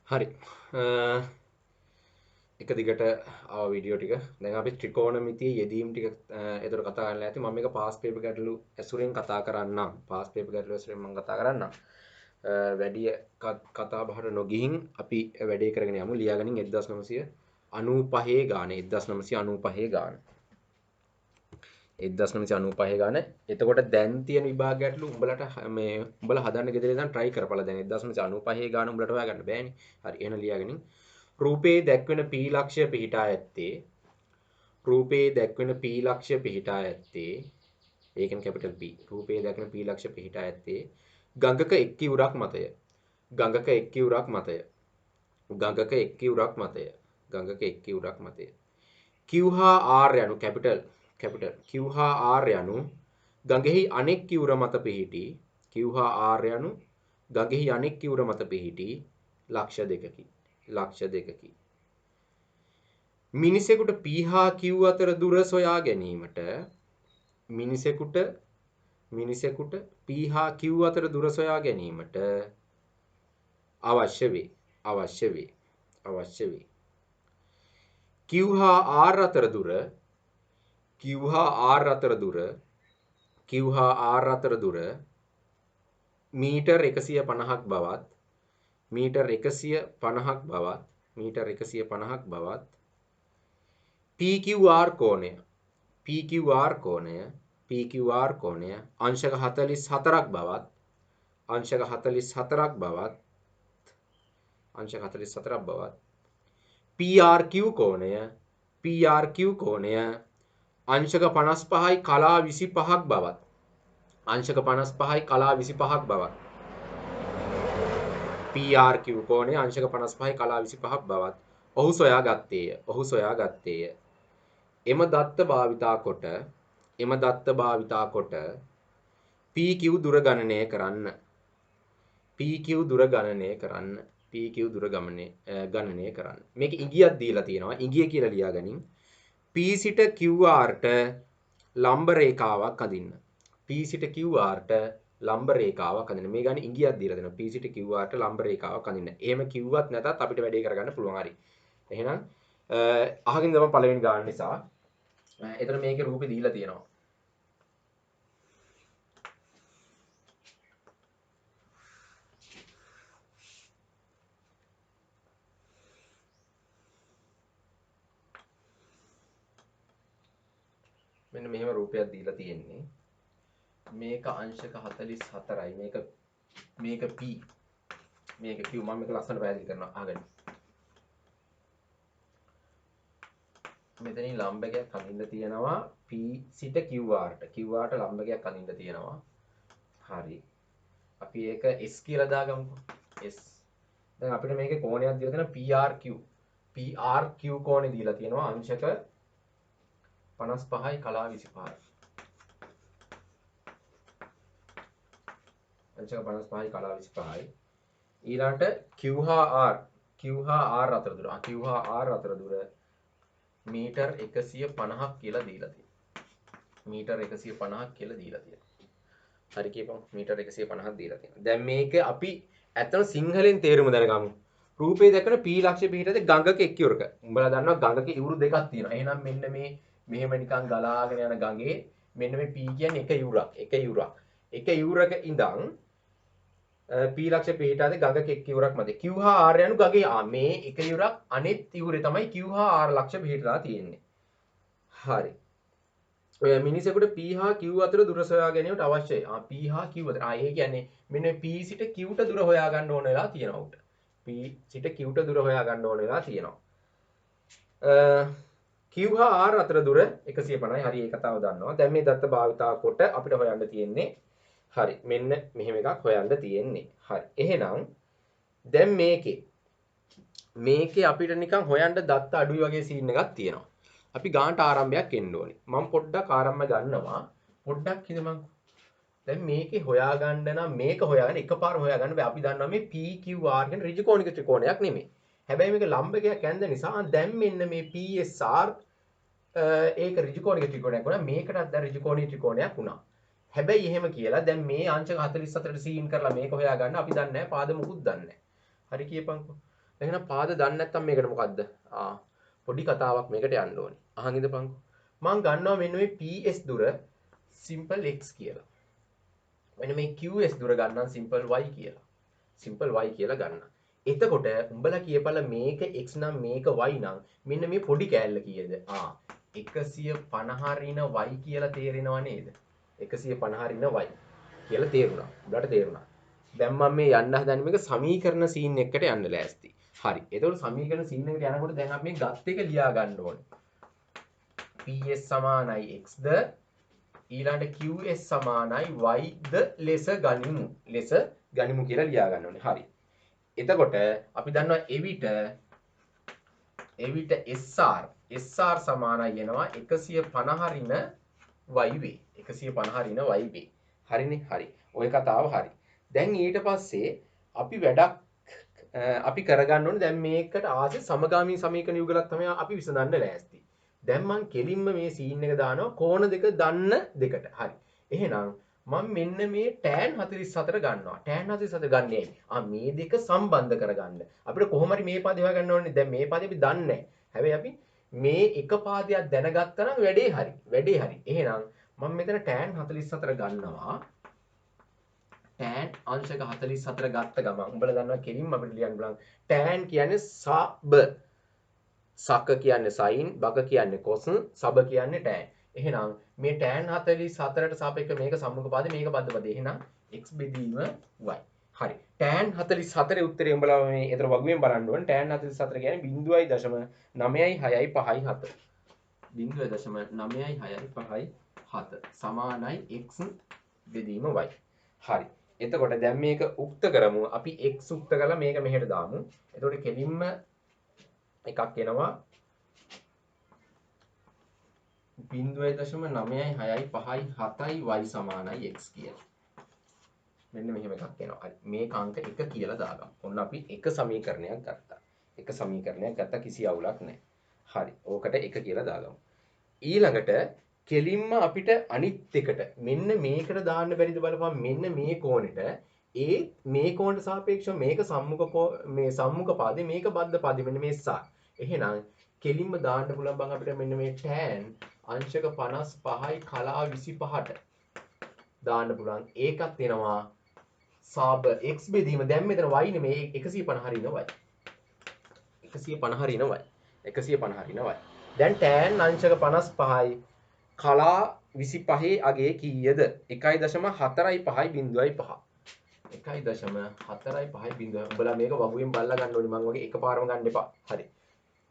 හරි. එක දිගට ආව වීඩියෝ ටික. දැන් අපි ත්‍රිකෝණමිතිය යෙදීම් ටික ඒතර කතා කරන්න ඇති. මම මේක පාස් පේපර් ගැටලු ඇසුරෙන් කතා කරන්නම්. පාස් පේපර් ගැටලු ඇසුරෙන් මම කතා කරන්නම්. වැඩි කතා බහට නොගිහින් අපි වැඩේ කරගෙන යමු. ලියාගනින් 1995 ගාන 1995 ගාන 1995 ගාන. එතකොට දැන් තියෙන විභාග ගැටලු උඹලට මේ උඹලා හදන්න ගෙදර ඉඳන් try කරපළ. දැන් 1995 ගාන උඹලට හොයාගන්න බෑනේ. හරි එහෙනම් ලියාගනින්. රූපයේ දැක්වෙන p ලක්ෂය පිහිටා ඇත්තේ රූපයේ දැක්වෙන p ලක්ෂය පිහිටා ඇත්තේ ඒ කියන්නේ කැපිටල් P. රූපයේ දැක්වෙන p ලක්ෂය පිහිටා ඇත්තේ ගඟක එක් කිවුරක් මතය. ගඟක එක් කිවුරක් මතය. ගඟක එක් කිවුරක් මතය. ගඟක එක් කිවුරක් මතය. Q හා R යනු කැපිටල් Q හා R යනු ගඟෙහි අනෙක් කිවුර මත පිහිටි Q හා R යනු ගඟෙහි අනෙක් කිවුර මත පිහිටි ලක්ෂ දෙකකි. ලක්ෂ දෙකකි. මිනිසෙකුට P හා Q අතර දුර සොයා ගැනීමට මිනිසෙකුට P හා Q අතර දුර සොයා ගැනීමට අවශ්‍ය වේ. Q හා R අතර දුර මීටර් 150ක් බවත් මීටර් 150ක් බවත් PQR කෝණය අංශක 44ක් බවත් PRQ කෝණය අංශක 55යි කලා 25ක් බවත් PRQ කෝණය අංශක 55යි කලා 25ක් බවත් ඔහු සොයාගත්තේය. එම දත්ත භාවිතා කොට PQ දුර ගණනය කරන්න. මේක ඉඟියක් දීලා තියෙනවා. ඉඟිය කියලා ලියාගනින්. P සිට QRට ලම්බ රේඛාවක් අදින්න. මේ ගන්නේ ඉඟියක් දීලා දෙනවා. P සිට QRට ලම්බ රේඛාවක් අදින්න. එහෙම කිව්වත් නැතත් අපිට වැඩේ කරගන්න පුළුවන්. හරි. එහෙනම් අහගෙන තමයි පළවෙනි ගාන නිසා. එතන මේකේ රූපේ දීලා තියෙනවා. මෙන්න මෙහෙම රූපයක් දීලා තියෙන්නේ. මේක අංශක 44යි. මේක P. මේක Q. මම මේක ලස්සනට පැහැදිලි කරනවා. අහගන්න. මෙතනින් ලම්බකයක් අඳින්න තියෙනවා P සිට QRට. QRට ලම්බකයක් අඳින්න තියෙනවා. හරි. අපි ඒක S කියලා දාගමුකෝ. S. දැන් අපිට මේකේ කෝණයක් දීලා තියෙනවා PRQ. PRQ කෝණේ දීලා තියෙනවා අංශක 55යි කලා 25යි. අංශක 55යි කලා 25යි. ඊළඟට Q හා R අතර දුර මීටර් 150ක් කියලා දීලා තියෙනවා. හරි කියපන්. මීටර් 150ක් දීලා තියෙනවා. දැන් මේක අපි ඇත්තට සිංහලෙන් තේරුම දැනගමු. රූපේ දැකන P ලක්ෂ්‍ය පිහිටද ගඟක එක් ඉවුරක. උඹලා දන්නවා ගඟක ඉවුරු දෙකක් තියෙනවා. එහෙනම් මෙන්න මේ මෙහෙම නිකන් ගලාගෙන යන ගඟේ මෙන්න මේ P කියන්නේ එක ඉවුරක්. එක ඉවුරක ඉඳන් P ලක්ෂ්‍ය පිහිටාද ගඟක එක් ඉවුරක් මැද. Q හා R යනු ගඟේ මේ එක ඉවුරක් අනෙත් ඉවුරේ තමයි Q හා R ලක්ෂ්‍ය පිහිටලා තියෙන්නේ. හරි. ඔය මිනිසෙකුට P හා Q අතර දුර සොයා ගැනීමට අවශ්‍යයි. P හා Q අතර. ඒ කියන්නේ මෙන්න P සිට Q ට දුර හොයා ගන්න ඕන වෙලා තියෙනවා උට. P සිට Q ට දුර හොයා ගන්න ඕන වෙලා තියෙනවා. Q හා R අතර දුර 150යි. හරි ඒ කතාව දන්නවා. දැන් මේ දත්ත භාවිතා කොට අපිට හොයන්න තියෙන්නේ හරි. මෙන්න මෙහෙම එකක් හොයන්න තියෙන්නේ. හරි. එහෙනම් දැන් මේකේ අපිට නිකන් හොයන්න දත්ත අඩුයි වගේ සීන් එකක් තියෙනවා. අපි ගානට ආරම්භයක් එන්න ඕනේ. මම පොඩ්ඩක් ආරම්භ ගන්නවා. පොඩ්ඩක් හිතමන්කෝ. දැන් මේකේ හොයාගන්න නම් මේක හොයාගන්න එකපාර හොයාගන්න බෑ. අපි දන්නවා මේ PQR කියන ඍජු කෝණික ත්‍රිකෝණයක් නෙමෙයි. හැබැයි මේක ලම්බකයක් ඇඳ නිසා දැන් මෙන්න මේ PSR ඒක ඍජු කෝණික ත්‍රිකෝණයක් වුණා. මේකටත් දැන් ඍජු කෝණික ත්‍රිකෝණයක් වුණා. හැබැයි එහෙම කියලා දැන් මේ අංශක 44ට සීන් කරලා මේක හොයාගන්න අපි දන්නේ නැහැ. පාද මුකුත් දන්නේ නැහැ. හරි කියපන්කෝ. එහෙනම් පාද දන්නේ නැත්නම් මේකට මොකද්ද? පොඩි කතාවක් මේකට යන්න ඕනේ. අහන් ඉඳපන්කෝ. මම ගන්නවා මෙන්න මේ PS දුර simple x කියලා. මෙන්න මේ QS දුර ගන්නම් simple y කියලා. simple y කියලා ගන්න. එතකොට උඹලා කියපළ මේක x නම් මේක y නම් මෙන්න මේ පොඩි කෑල්ල කීයද? 150 ඍණ y කියලා තේරෙනව නේද? 150 ඍණ y කියලා තේරුණා. උඹලට තේරුණා. දැන් මම මේ යන්න හදන්නේ මේක සමීකරණ සීන් එකකට යන්න ලෑස්ති. හරි. එතකොට සමීකරණ සීන් එකට යනකොට දැන් අපි මේ ගත් එක ලියා ගන්න ඕනේ. PS සමානයි x ද ඊළඟට QS සමානයි y ද ලෙස ගනිමු. ලෙස ගනිමු කියලා ලියා ගන්න ඕනේ. හරි. එතකොට අපි දන්නවා එවිට SR සමානයි වෙනවා 150 ඍණ y වේ. 150 ඍණ y වේ. හරිනේ? හරි. ওই කතාව හරි. දැන් ඊට පස්සේ අපි වැඩක් අපි කරගන්න ඕනේ දැන් මේකට ආසේ සමගාමී සමීකරණ යුගලක් තමයි අපි විසඳන්න ලෑස්ති. දැන් මම කෙලින්ම මේ සීන් එක දානවා කෝණ දෙක දන්න දෙකට. හරි. එහෙනම් මම මෙන්න මේ tan 44 ගන්නවා. tan 44 ගන්නේ ඇයි? මේ දෙක සම්බන්ධ කරගන්න. අපිට කොහොම හරි මේ පදේ හොයාගන්න ඕනේ. දැන් මේ පදේ අපි දන්නේ නැහැ. හැබැයි අපි මේ එක පාදයක් දැනගත්තා නම් වැඩේ හරි. වැඩේ හරි. එහෙනම් මම මෙතන tan 44 ගන්නවා. tan අංශක 44 ගත්ත ගමන් උඹලා දන්නවා කෙලින්ම අපිට ලියන්න බලන්න. tan කියන්නේ සබ. සක කියන්නේ sin, බක කියන්නේ cos, සබ කියන්නේ tan. එහෙනම් මේ tan 44ට සාපේක්ෂව මේක සම්මුඛ පදේ මේක බද්ධ පදේ. එහෙනම් x බෙදීම y. හරි. tan 44 උත්තරේ උඹලා මේ ඒතර වගුවෙන් බලන්න ඕනේ. tan 44 කියන්නේ 0.96557. 0.96557 සමානයි x බෙදීම y. හරි. එතකොට දැන් මේක උක්ත කරමු. අපි x උක්ත කරලා මේක මෙහෙට දාමු. එතකොට කෙලින්ම එකක් එනවා 0.96557 y සමානයි x කියලා. මෙන්න මෙහෙම එකක් එනවා. හරි. මේක අංක 1 කියලා දාගමු. ඔන්න අපි එක සමීකරණයක් ගත්තා. එක සමීකරණයක් ගත්තා කිසි අවුලක් නැහැ. හරි. ඕකට 1 කියලා දාගමු. ඊළඟට කෙලින්ම අපිට අනිත් එකට මෙන්න මේකට දාන්න බැරිද බලපන් මෙන්න මේ කෝණෙට මේ කෝණයට සාපේක්ෂව මේක මේ සම්මුඛ පාදේ මේක බද්ධ පාදේ මෙන්න මේ සා. එහෙනම් කෙලින්ම දාන්න පුළුවන් බං අපිට මෙන්න මේ tan අංශක 55යි කලා 25ට දාන්න පුළුවන්. ඒකත් වෙනවා සාබ x බෙදීම දැන් මෙතන y නෙමේ 150 ඍණ y. 150 ඍණ y. 150 ඍණ y. දැන් tan අංශක 55යි කලා 25 අගේ කීයද? 1.450.5. 1.450. උඹලා මේක වගුවෙන් බලලා ගන්න ඕනේ. මම වගේ එකපාරම ගන්න එපා. හරි.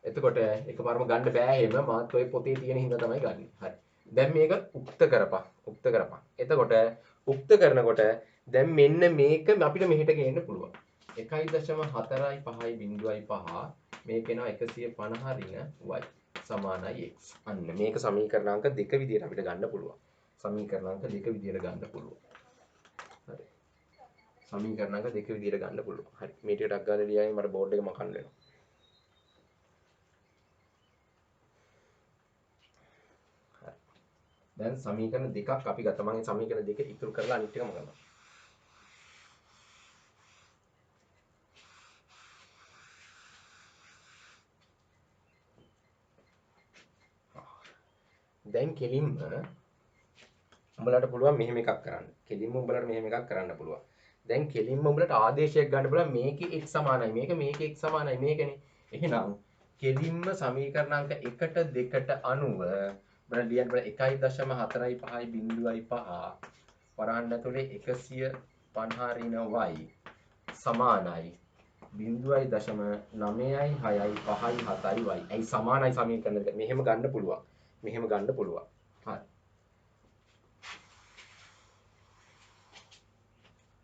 එතකොට එකපාරම ගන්න බෑ එහෙම. මාත් ඔය පොතේ තියෙන හින්දා තමයි ගන්නෙ. හරි. දැන් මේක උක්ත කරපන්. උක්ත කරපන්. එතකොට උක්ත කරනකොට දැන් මෙන්න මේක අපිට මෙහෙට ගේන්න පුළුවන්. 1.450.5 මේක එනවා 150 ඍණ y සමානයි x. අන්න මේක සමීකරණාංක දෙක විදියට අපිට ගන්න පුළුවන්. සමීකරණාංක දෙක විදියට ගන්න පුළුවන්. හරි. සමීකරණාංක දෙක විදියට ගන්න පුළුවන්. හරි. මේ ටිකටක් ගාලා ලියන්නේ මට බෝඩ් එක මකන්න වෙනවා. හරි. දැන් සමීකරණ දෙකක් අපි ගත්තා. මම සමීකරණ දෙක ඉතුරු කරලා අනිත් එකම කරනවා. දැන් කෙලින්ම උඹලට පුළුවන් මෙහෙම එකක් කරන්න. කෙලින්ම උඹලට මෙහෙම එකක් කරන්න පුළුවන්. දැන් කෙලින්ම උඹලට ආදේශයක් ගන්න පුළුවන් මේකේ x සමානයි මේකේ x සමානයි මේකනේ. එහෙනම් කෙලින්ම සමීකරණාංක 1ට 2ට අනුව උඹලට ලියන්න බෑ 1.45.5 වරහන් ඇතුලේ 150 ඍණ y සමානයි 0.96557 y. ඇයි සමානයි සමීකරණ දෙක. මෙහෙම ගන්න පුළුවන්. මෙහෙම ගන්න පුළුවන්. හරි.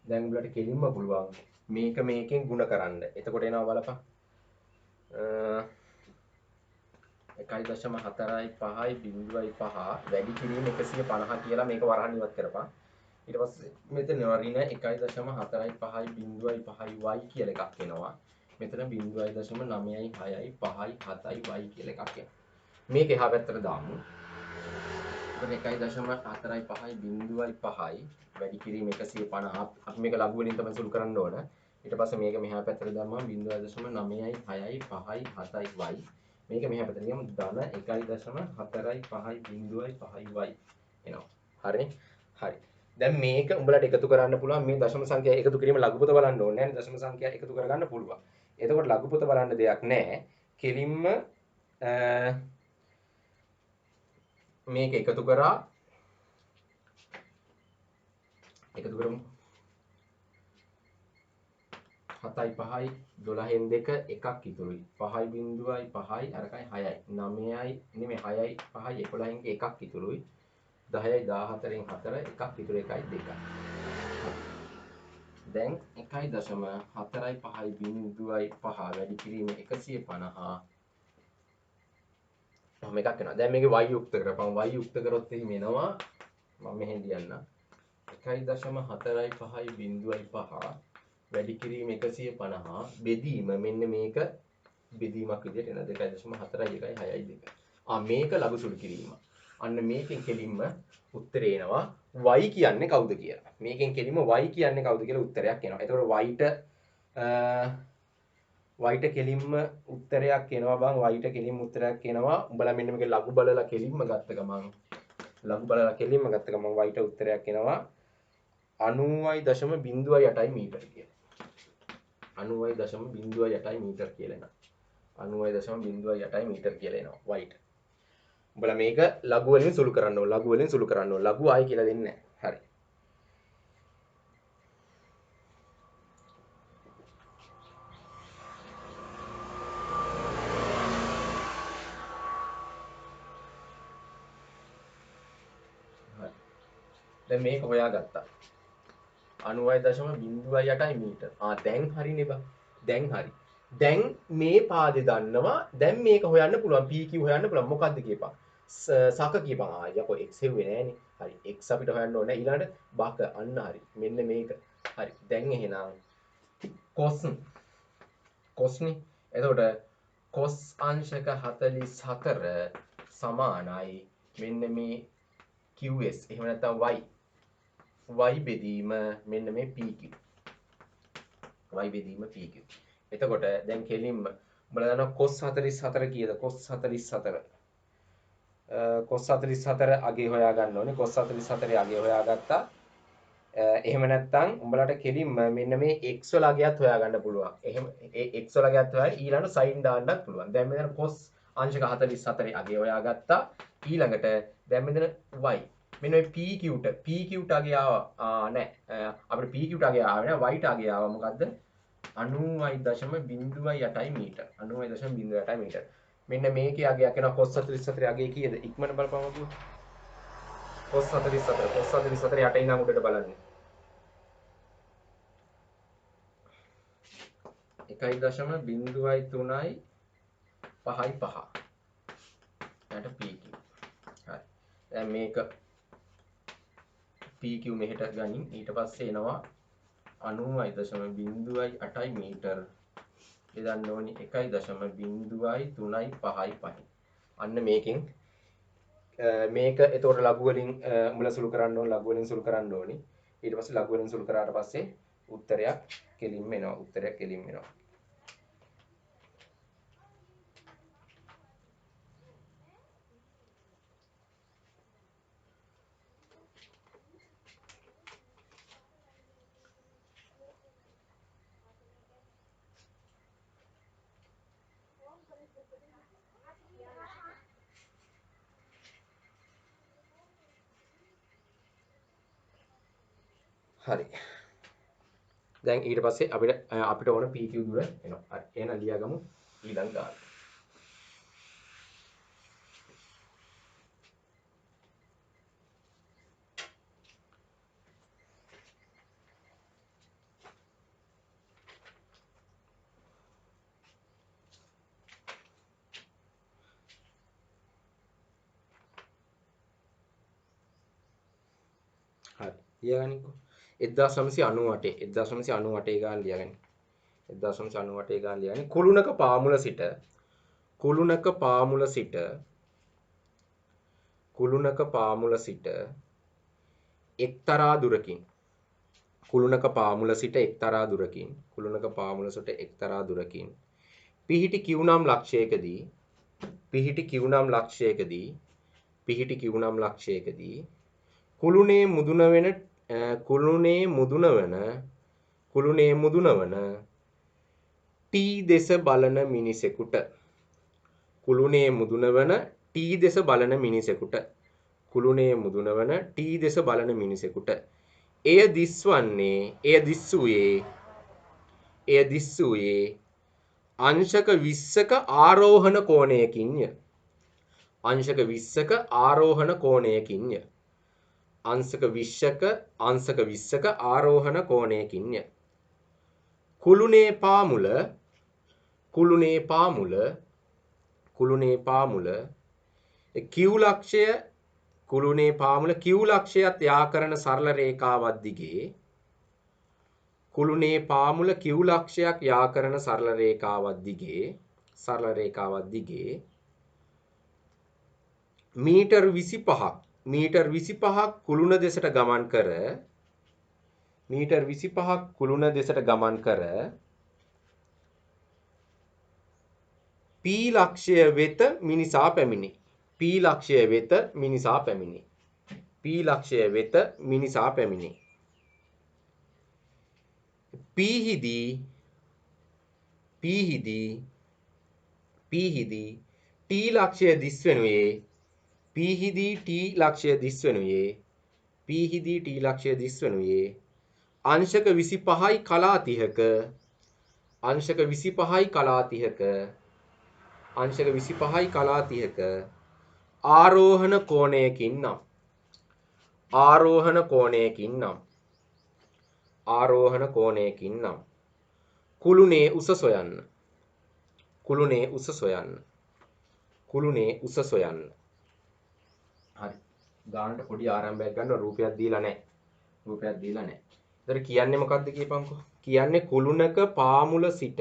දැන් උඹලට කෙලින්ම පුළුවන් මේක මේකෙන් ಗುಣ කරන්න. එතකොට එනවා බලපන්. 1.450.5 වැඩි කිරීම 150 කියලා මේක වරහන් ඉවත් කරපන්. ඊට පස්සේ මෙතන ඍණ 1.450.5y කියලා එකක් එනවා. මෙතන 0.96557y කියලා එකක් එනවා. මේක එහා පැත්තට දාමු. එතකොට 1.450.5 වැඩි කිරීම 150 අපි මේක ලඝු වලින් තමයි සුළු කරන්න ඕන. ඊට පස්සේ මේක මෙහා පැත්තට දැම්මම 0.9යි 6යි 5යි 7යි y. මේක මෙහා පැත්තට ගියම ධන 1.4යි 5යි 0යි 5යි y එනවා. හරිනේ? හරි. දැන් මේක උඹලට එකතු කරන්න පුළුවන් මේ දශම සංඛ්‍යා එකතු කිරීම ලඝු පොත බලන්න ඕනේ නැහැ. දශම සංඛ්‍යා එකතු කරගන්න පුළුවන්. එතකොට ලඝු පොත බලන්න දෙයක් නැහැ. කෙලින්ම මේක එකතු කරා එකතු කරමු 7යි 5යි 12න් 2 එකක් ඉතුරුයි 5යි 0යි 5යි අරකයි 6යි 9යි නෙමෙයි 6යි 5යි 11න් එකක් ඉතුරුයි 10යි 14න් 4 එකක් ඉතුරු 1යි 2යි දැන් 1.4යි 5යි 0යි 5 වැඩි කිරීම 150 ඔහොම එකක් වෙනවා දැන් මේකේ y යුක්ත කරපන් y යුක්ත කරොත් එහෙම එනවා මම මෙහෙන් ලියන්න 1.4යි 5යි 0යි 5 වැඩි කිරීම 150 බෙදීම මෙන්න මේක බෙදීමක් විදිහට එන 2.4යි 1යි 6යි 2. මේක ලඝු සුළු කිරීම. අන්න මේකෙන් කෙලින්ම උත්තරේ එනවා y කියන්නේ කවුද කියලා. මේකෙන් කෙලින්ම y කියන්නේ කවුද කියලා උත්තරයක් එනවා. එතකොට y ට කෙලින්ම උත්තරයක් එනවා බං y ට කෙලින්ම උත්තරයක් එනවා. උඹලා මෙන්න මේක ලඝු බලලා කෙලින්ම ගත්ත ගමන් y ට උත්තරයක් එනවා 90.08 මීටර කියලා. 90.08 මීටර කියලා එනවා. 90.08 මීටර කියලා එනවා y ට. උඹලා මේක ලඝු වලින් සුළු කරන්න ඕන. ලඝු ආයි කියලා දෙන්නේ නැහැ. හරි. දැන් මේක හොයාගත්තා. 90.08 මීටර. දැන් හරිනේ බං. දැන් හරි. දැන් මේ පාදේ දන්නවා. දැන් මේක හොයන්න පුළුවන්. PQ හොයන්න පුළුවන්. මොකද්ද කියපන්. සක කියපන්. යකෝ x හෙව්වේ නෑනේ. හරි. x අපිට හොයන්න ඕනේ. ඊළඟට බක අන්න හරි. මෙන්න මේක. හරි. දැන් එහෙනම් cos නේ. එතකොට cos අංශක 44 සමානයි මෙන්න මේ qs. එහෙම නැත්නම් y බෙදීම මෙන්න මේ PQ. y බෙදීම PQ. එතකොට දැන් කෙලින්ම උඹලා දන්නවා cos 44 කීයද? cos 44. cos 44 අගේ හොයා ගන්න ඕනේ. cos 44 අගේ හොයාගත්තා. එහෙම නැත්නම් උඹලාට කෙලින්ම මෙන්න මේ x වල අගයත් හොයා ගන්න පුළුවන්. එහෙම ඒ x වල අගයත් හොයාගෙන ඊළඟ sin දාන්නත් පුළුවන්. දැන් මෙතන cos අංශක 44 අගේ හොයාගත්තා. ඊළඟට දැන් මෙතන y මෙන්න ඔය PQ ට අගේ ආවා නෑ අපිට PQ ට අගේ ආවේ නෑ y ට අගේ ආවා මොකද්ද 90.08 මීටර 90.08 මීටර මෙන්න මේකේ අගයක් එනවා cos 44 අගේ කීයද ඉක්මනට බලපන් ඔබ cos 44 යට ඉඳන් උඩට බලන්න 1.03යි 5යි 5 යට PQ හරි දැන් මේක PQ මෙහෙට ගනින් ඊට පස්සේ එනවා 90.08 මීටර බෙදන්න ඕනි 1.03.5 අන්න මේකෙන් මේක එතකොට ලඝු වලින් මුල සුළු කරන්න ඕන ලඝු වලින් සුළු කරන්න ඕනි ඊට පස්සේ ලඝු වලින් සුළු කරාට පස්සේ උත්තරයක් කෙලින්ම එනවා හරි දැන් ඊට පස්සේ අපිට ඕන PQ දුර එනවා. හරි. එහෙනම් ලියාගමු ඊළඟ ගාන. හරි. ලියාගනින්කෝ. 1998 ගාන ලියාගන්න. 1998 ගාන ලියාගන්න. කුළුණක පාමුල සිට එක්තරා දුරකින් කුළුණක පාමුල සිට එක්තරා දුරකින් කුළුණක පාමුල සිට එක්තරා දුරකින් පිහිටි කිව්නම් ලක්ෂයකදී පිහිටි කිව්නම් ලක්ෂයකදී පිහිටි කිව්නම් ලක්ෂයකදී කුළුණේ මුදුනවන කුළුණේ මුදුනවන ටී දෙස බලන මිනිසෙකුට කුළුණේ මුදුනවන ටී දෙස බලන මිනිසෙකුට කුළුණේ මුදුනවන ටී දෙස බලන මිනිසෙකුට එය දිස්සුවේ අංශක 20ක ආරෝහණ කෝණයකින්ය. අංශක 20ක ආරෝහණ කෝණයකින්ය. අංශක 20ක ආරෝහණ කෝණයකින්ය. කුළුණේ පාමුල කිව් ලක්ෂයත් යා කරන සරල රේඛාවක් දිගේ කුළුණේ පාමුල කිව් ලක්ෂයක් යා කරන සරල රේඛාවක් දිගේ මීටර් 25ක් කුළුණ දෙසට ගමන් කර P ලක්ෂය වෙත මිනිසා පැමිණි. පීහිදී ටී ලක්ෂය දිස්වනුයේ අංශක 25යි කලා 30ක ආරෝහණ කෝණයකින් නම් කුළුණේ උස සොයන්න. හරි. ගානට පොඩි ආරම්භයක් ගන්න රූපයක් දීලා නැහැ. ඒතර කියන්නේ මොකක්ද කියපන්කෝ? කියන්නේ කුළුණක පාමුල සිට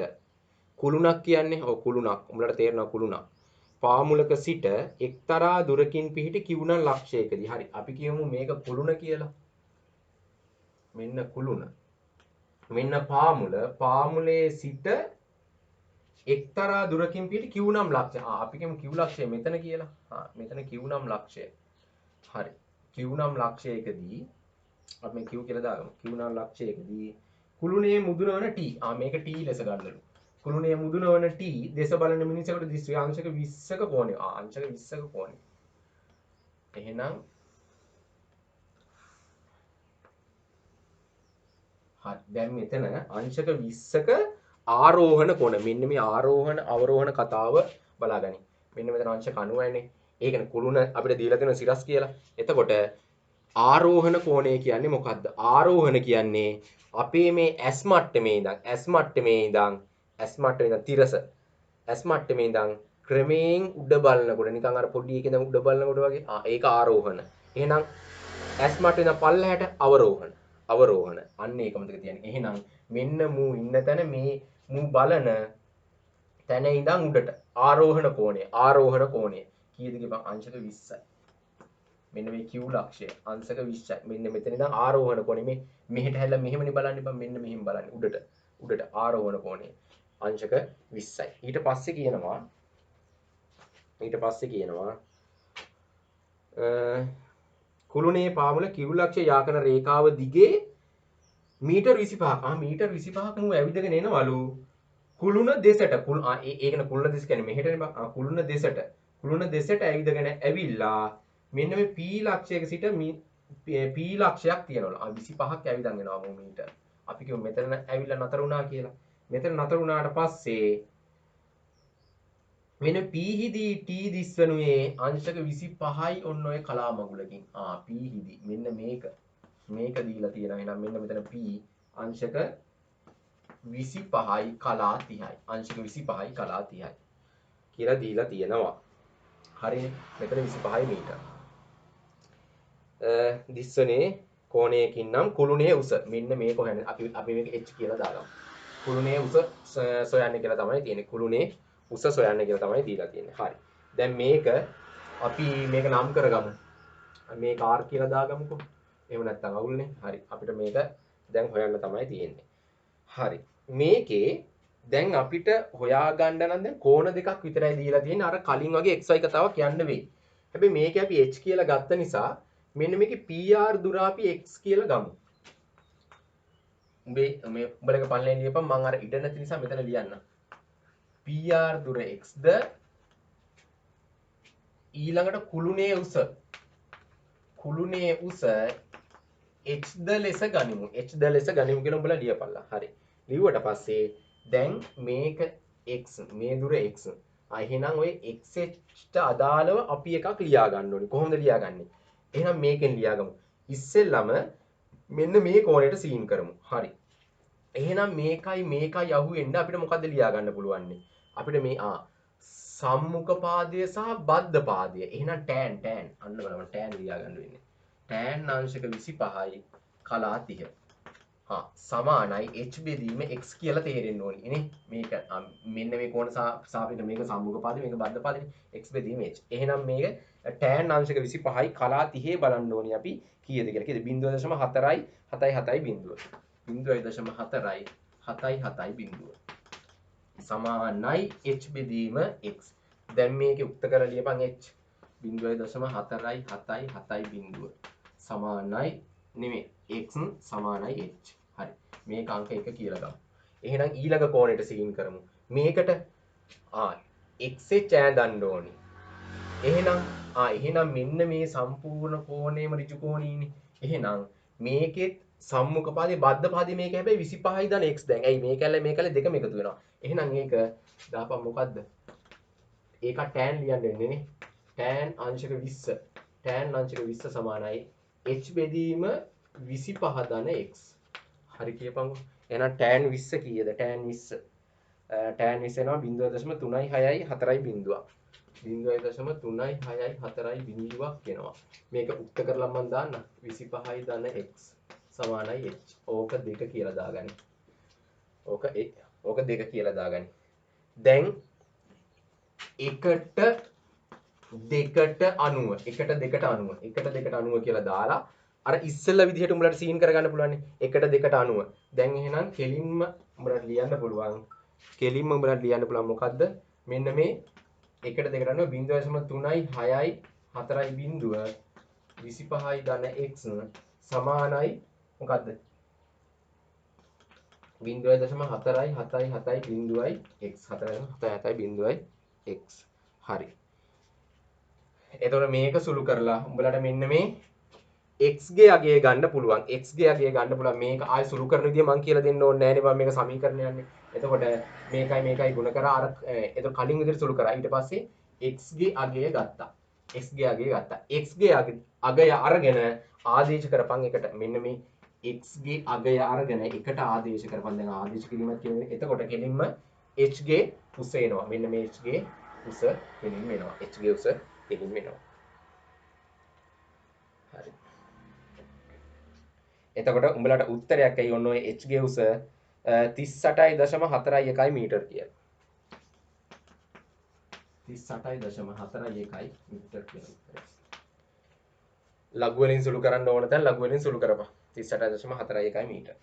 කුළුණක් කියන්නේ කුළුණක්. උඹලට තේරෙනවා කුළුණක්. පාමුලක සිට එක්තරා දුරකින් පිහිටි කිව්නම් ලක්ෂයකදී. හරි. අපි කියමු මේක කුළුණ කියලා. මෙන්න කුළුණ. මෙන්න පාමුලේ සිට එක්තරා දුරකින් පිහිටි කිව්නම් ලක්ෂය. අපි කියමු කිව් ලක්ෂය මෙතන කියලා. මෙතන කිව්නම් ලක්ෂය. හරි. කිව්නම් ලක්ෂයකදී අපි මේ කිව් කියලා දාගමු. කිව්නම් ලක්ෂයකදී කුළුණේ මුදුනවන t. මේක t ලෙස ගන්නලු. කුළුණේ මුදුනවන t දෙස බලන මිනිසෙකුට දිස්වේ අංශක 20ක කෝණය. අංශක 20ක කෝණය. එහෙනම් හරි. දැන් මෙතන අංශක 20ක ආරෝහණ කෝණ. මෙන්න මේ ආරෝහණ අවරෝහණ කතාව බලාගනි. මෙන්න මෙතන අංශක 90යිනේ. ඒ කියන්නේ කුළුණ අපිට දීලා තියෙන සිරස් කියලා. එතකොට ආරෝහණ කෝණය කියන්නේ මොකද්ද? ආරෝහණ කියන්නේ අපේ මේ S මට්ටමේ ඉඳන් තිරස S මට්ටමේ ඉඳන් ක්‍රමයෙන් උඩ බලනකොට නිකන් අර පොඩි එකේ ඉඳන් උඩ බලනකොට වගේ ඒක ආරෝහණ. එහෙනම් S මට්ටමේ ඉඳන් පල්ලහැට අවරෝහණ. අන්න ඒක මතක තියාගන්න. එහෙනම් මෙන්න මූ ඉන්න තැන මේ මූ බලන තැන ඉඳන් උඩට ආරෝහණ කෝණය කීයද කියපන්? අංශක 20යි. මෙන්න මේ Q ලක්ෂය අංශක 20යි. මෙන්න මෙතන ඉඳන් ආරෝහණ කෝණය මේ මෙහෙට හැල්ලා මෙහෙමනේ බලන්න බං. මෙන්න මෙහෙම බලන්න උඩට ආරෝහණ කෝණය අංශක 20යි. ඊට පස්සේ කියනවා කුළුණේ පාමුල Q ලක්ෂය යාකන රේඛාව දිගේ මීටර් 25ක්. මීටර් 25ක් මු ඇවිදගෙන එනවලු කුළුණ දෙසට. ඒ කියන්නේ කුළුණ දෙස කියන්නේ මෙහෙටනේ බං. කුළුණ දෙසට ඇවිදගෙන ඇවිල්ලා මෙන්න මේ P ලක්ෂයක සිට P ලක්ෂයක් තියනවලු. 25ක් ඇවිදන් එනවා මු මීටර්. අපි කියමු මෙතන ඇවිල්ලා නතර වුණා කියලා. මෙතන නතර වුණාට පස්සේ මෙන්න P හිදී T දිස්වනුයේ අංශක 25යි ඔන්න ඔය කලා මගුලකින්. P හිදී මෙන්න මේක දීලා තියෙනවා. එහෙනම් මෙන්න මෙතන P අංශක 25යි කලා 30යි. අංශක 25යි කලා 30යි කියලා දීලා තියෙනවා. හරිනේ. මෙතන 25යි මීටර. දිස්වනේ කෝණයකින් නම් කුළුණේ උස. මෙන්න මේක හොයන්න. අපි මේක h කියලා දාගමු. කුළුණේ උස සොයන්න කියලා තමයි තියෙන්නේ. කුළුණේ උස සොයන්න කියලා තමයි දීලා තියෙන්නේ. හරි. දැන් මේක අපි මේක නම් කරගමු. මේක r කියලා දාගමුකෝ. එහෙම නැත්නම් අවුල්නේ. හරි. අපිට මේක දැන් හොයන්න තමයි තියෙන්නේ. හරි. මේකේ දැන් අපිට හොයාගන්න නම් දැන් කෝණ දෙකක් විතරයි දීලා තියෙන්නේ. අර කලින් වගේ xy කතාවක් යන්න වෙයි. හැබැයි මේකේ අපි h කියලා ගත්ත නිසා මෙන්න මේකේ pr දුර අපි x කියලා ගමු. උඹේ මේ උඹලගේ පල්ලෙන් ලියපන් මම අර ඉඩ නැති නිසා මෙතන ලියන්න. pr දුර x ද ඊළඟට කුළුණේ උස h ද ලෙස ගනිමු. h ද ලෙස ගනිමු කියලා උඹලා ලියපල්ලා. හරි. ලිව්වට පස්සේ දැන් මේක x මේ දුර x. එහෙනම් ඔය xh අදාළව අපි එකක් ලියා ගන්න ඕනේ. කොහොමද ලියාගන්නේ? එහෙනම් මේකෙන් ලියාගමු. ඉස්සෙල්ලම මෙන්න මේ කෝණයට සීන් කරමු. හරි. එහෙනම් මේකයි අහුවෙන්න අපිට මොකද්ද ලියා ගන්න පුළුවන්නේ? අපිට මේ සම්මුඛ පාදය සහ බද්ධ පාදය. එහෙනම් tan අන්න බලන්න tan ලියා ගන්න වෙන්නේ. tan අංශක 25යි කලා 30. සමානයි h බෙදීම x කියලා තේරෙන්න ඕනේ නේ. මේක මෙන්න මේ කෝණ සාපේක්ෂව මේක සම්මුඛ පාදේ මේක බද්ධ පාදේ x බෙදීම h. එහෙනම් මේක tan අංශක 25යි කලා 30 බලන්න ඕනේ අපි කීයද කියලා. කීයද 0.4යි 7යි බිඳුව. 0.4යි 7යි බිඳුව. සමානයි h බෙදීම x. දැන් මේකේ උක්ත කරලා ලියපන් h 0.4යි 7යි බිඳුව. සමානයි නෙමෙයි x සමානයි h. හරි. මේක අංක 1 කියලා ගමු. එහෙනම් ඊළඟ කෝණයට සීන් කරමු. මේකට xh ඈඳන්න ඕනි. එහෙනම් මෙන්න මේ සම්පූර්ණ කෝණයම ඍජු කෝණීනේ. එහෙනම් මේකෙත් සම්මුඛ පාදේ බද්ධ පාදේ මේක හැබැයි 25යි දන x දැන්. ඇයි මේකල්ල දෙකම එකතු වෙනවා. එහෙනම් ඒක දාපන් මොකද්ද? ඒක tan ලියන්න වෙන්නේ නේ. tan අංශක 20. tan අංශක 20 සමානයි h බෙදීම 25 ධන x. හරි කියපන්කො. එහෙනම් tan 20 කීයද? tan 20 එනවා 0.36යි 4යි බිඳුවක්. 0.36යි 4යි බිඳුවක් එනවා. මේක උක්ත කරලා මම දාන්න 25යි ධන x සමානයි h. ඕක 2 කියලා දාගන්න. ඕක 2 කියලා දාගන්න. දැන් 1ට 2ට 90 කියලා දාලා අර ඉස්සෙල්ලා විදිහට උඹලට සීන් කරගන්න පුළුවන්. 1ට 2ට 90. දැන් එහෙනම් කෙලින්ම උඹලට ලියන්න පුළුවන්. මොකද්ද? මෙන්න මේ 1ට 2ට 90 0.3යි 6යි 4යි බිඳුව 25යි ධන x සමානයි මොකද්ද? 0.4යි 7යි බිඳුවයි x 4.7යි බිඳුවයි x. හරි. එතකොට මේක සුළු කරලා උඹලට මෙන්න මේ x ගේ අගය ගන්න පුළුවන්. මේක ආයෙ සුළු කරන විදිය මම කියලා දෙන්න ඕනේ නැහැ නේ. මේක සමීකරණයන්නේ. එතකොට මේකයි ගුණ කරා අර එතකොට කලින් විදිහට සුළු කරා. ඊට පස්සේ x ගේ අගය ගත්තා. x ගේ අගය අරගෙන ආදේශ කරපන් එකට. මෙන්න මේ x ගේ අගය අරගෙන එකට ආදේශ කරපන්. දැන් ආදේශ කිරීමක් කියන්නේ එතකොට කෙලින්ම h ගේ උස එනවා. මෙන්න මේ h ගේ උස කෙලින්ම එනවා. h ගේ උස කෙලින්ම එනවා. හරි. එතකොට උඹලට උත්තරයක් ඇයි ඔන්න ඔය h ගේ උස 38.41 මීටර් කියලා. 38.41 මීටර් කියලා. ලඝු වලින් සුළු කරන්න ඕන තැන් ලඝු වලින් සුළු කරපන්. 38.41 මීටර්.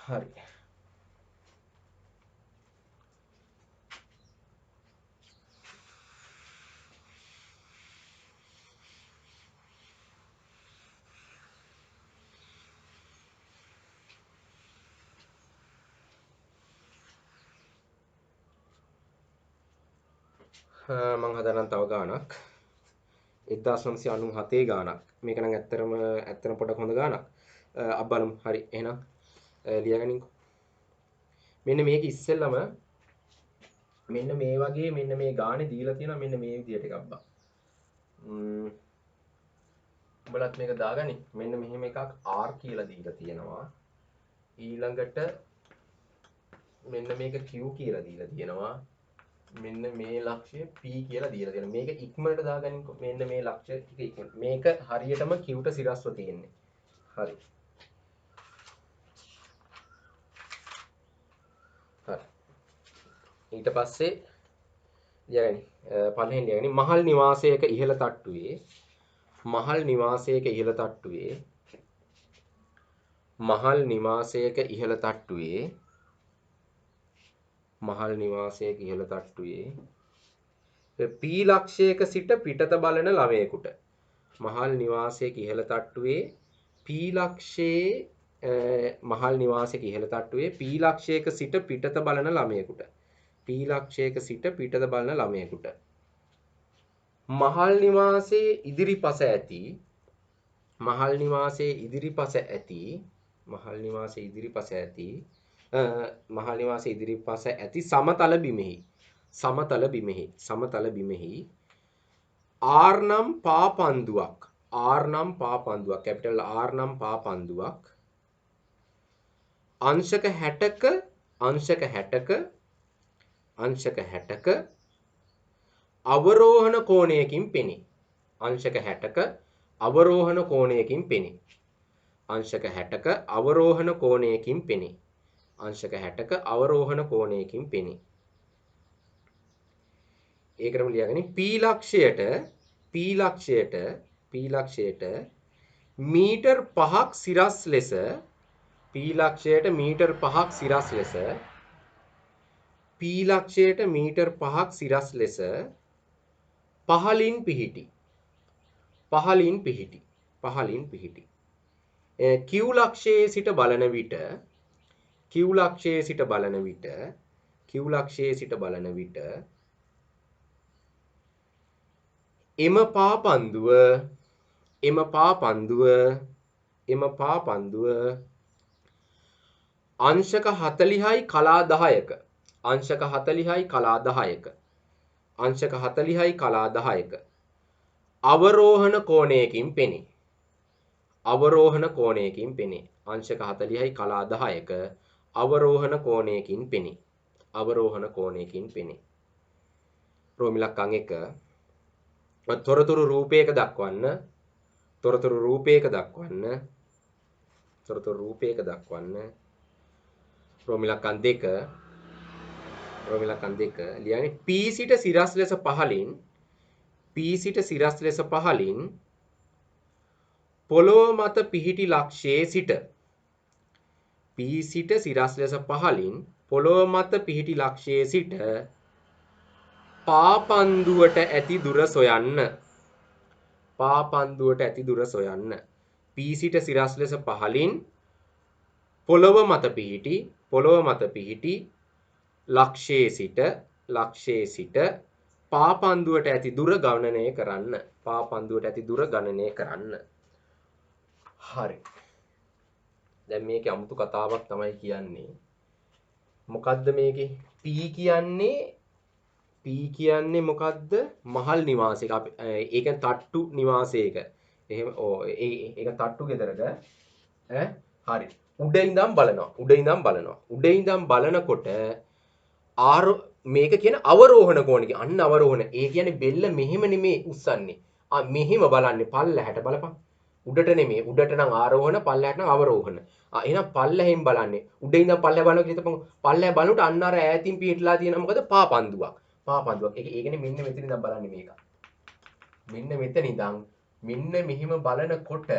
හරි. මං හදනම් තව ගානක් 1997 ගානක්. මේක නම් ඇත්තටම පොඩක් හොඳ ගානක්. අපි බලමු. හරි. එහෙනම් ලියගනින්කෝ. මෙන්න මේක ඉස්සෙල්ලම මෙන්න මේ වගේ මෙන්න මේ ගානේ දීලා තියෙනවා මෙන්න මේ විදියට එකක් බා. උඹලත් මේක දාගනි. මෙන්න මෙහෙම එකක් R කියලා දීලා තියෙනවා. ඊළඟට මෙන්න මේක Q කියලා දීලා තියෙනවා. මෙන්න මේ ලක්ෂය P කියලා දීලා තියෙනවා. මේක ඉක්මනට දාගනින්කො. මෙන්න මේ ලක්ෂය ටික ඉක්මනට. මේක හරියටම Qට සිරස්ව තියෙන්නේ. හරි. හරි. ඊට පස්සේ ලියගනි. පළවෙනි ලියගනි මහල් නිවාසයක ඉහළ තට්ටුවේ මහල් නිවාසයක ඉහළ තට්ටුවේ මහල් නිවාසයක ඉහළ තට්ටුවේ මහල් නිවාසයක ඉහළ තට්ටුවේ P ලක්ෂයක සිට පිටත බලන ළමයෙකුට මහල් නිවාසයක ඉහළ තට්ටුවේ P ලක්ෂයේ මහල් නිවාසයක ඉහළ තට්ටුවේ P ලක්ෂයක සිට පිටත බලන ළමයෙකුට P ලක්ෂයක සිට පිටත බලන ළමයෙකුට මහල් නිවාසයේ ඉදිරිපස ඇති මහල් නිවාසයේ ඉදිරිපස ඇති මහල් නිවාසයේ ඉදිරිපස ඇති මහල් නිවාසයේ ඉදිරිපස ඇති සමතල බිමෙහි R නම් පාපන්දුවක් කැපිටල් R නම් පාපන්දුවක් අංශක 60ක අවරෝහණ කෝණයකින් පෙනේ. අංශක 60ක අවරෝහණ කෝණයකින් පෙනේ. අංශක 60ක අවරෝහණ කෝණයකින් පෙනේ. අංශක 60ක අවරෝහණ කෝණයකින් පෙනේ. ඒකටම ලියගනි P ලක්ෂයට මීටර් 5ක් සිරස් ලෙස P ලක්ෂයට මීටර් 5ක් සිරස් ලෙස P ලක්ෂයට මීටර් 5ක් සිරස් ලෙස පහළින් පිහිටි Q ලක්ෂයේ සිට බලන විට එම පාපන්දුව අංශක 40යි කලා 10ක අවරෝහණ කෝණයකින් පෙනේ. අංශක 40යි කලා 10ක අවරෝහණ කෝණයකින් පෙනේ. රෝමි ඉලක්කම් 1 තොරතුරු රූපයක දක්වන්න. රෝමි ඉලක්කම් 2 ලියන්නේ P සිට සිරස් ලෙස පහළින් පොළොව මත පිහිටි ලක්ෂයේ සිට පාපන්දුවට ඇති දුර සොයන්න. P සිට සිරස් ලෙස පහළින් පොළොව මත පිහිටි ලක්ෂයේ සිට පාපන්දුවට ඇති දුර ගණනය කරන්න. හරි. දැන් මේකේ අමුතු කතාවක් තමයි කියන්නේ. මොකද්ද මේකේ? P කියන්නේ මොකද්ද? මහල් නිවාසයක. ඒ කියන්නේ තට්ටු නිවාසයක. එහෙම ඒක තට්ටු ගෙදරක හරි. උඩ ඉඳන් බලනකොට මේක කියන අවරෝහණ කෝණික. අන්න අවරෝහණ. ඒ කියන්නේ බෙල්ල මෙහෙම නෙමේ උස්සන්නේ. මෙහෙම බලන්නේ පල්ලහැට බලපන්. උඩට නෙමේ. උඩට නම් ආරෝහණ, පල්ලහැට නම් අවරෝහණ. එහෙනම් පල්ලෙහෙන් බලන්නේ. උඩ ඉඳන් පල්ලහැ බලනවා කියලා හිතපන්. පල්ලහැ බලනකොට අන්න අර ඈතින් පිටලා තියෙන මොකද? පාපන්දුවක්. ඒ කියන්නේ මෙන්න මෙතන ඉඳන් බලන්නේ මේක. මෙන්න මෙතන ඉඳන් මෙන්න මෙහෙම බලනකොට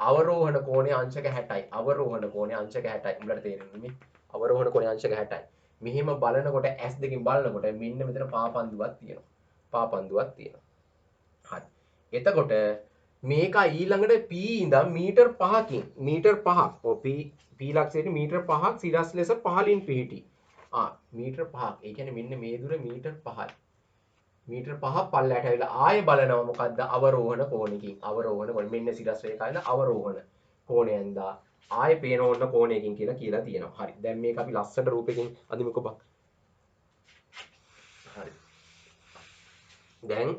අවරෝහණ කෝණය අංශක 60යි. අවරෝහණ කෝණය අංශක 60යි. උඹලට තේරෙන්නේ මේ? අවරෝහණ කෝණය අංශක 60යි. මෙහෙම බලනකොට S දෙකෙන් බලනකොට මෙන්න මෙතන පාපන්දුවක් තියෙනවා. හරි. එතකොට මේක ඊළඟට P ඉඳන් මීටර් 5ක්. P ලක්ෂයට මීටර් 5ක් සිරස් ලෙස පහළින් පිහිටි. මීටර් 5ක්. ඒ කියන්නේ මෙන්න මේ දුර මීටර් 5යි. මීටර් 5ක් පල්ලයට ඇවිල්ලා ආයෙ බලනවා මොකද්ද? අවරෝහණ කෝණකින්. මෙන්න සිරස් රේඛාවෙන් අවරෝහණ කෝණයෙන් දා ආයෙ පේන ඕන කෝණයකින් කියලා තියෙනවා. හරි. දැන් මේක අපි ලස්සට රූපයකින් අඳිමුකෝ බං. හරි. දැන්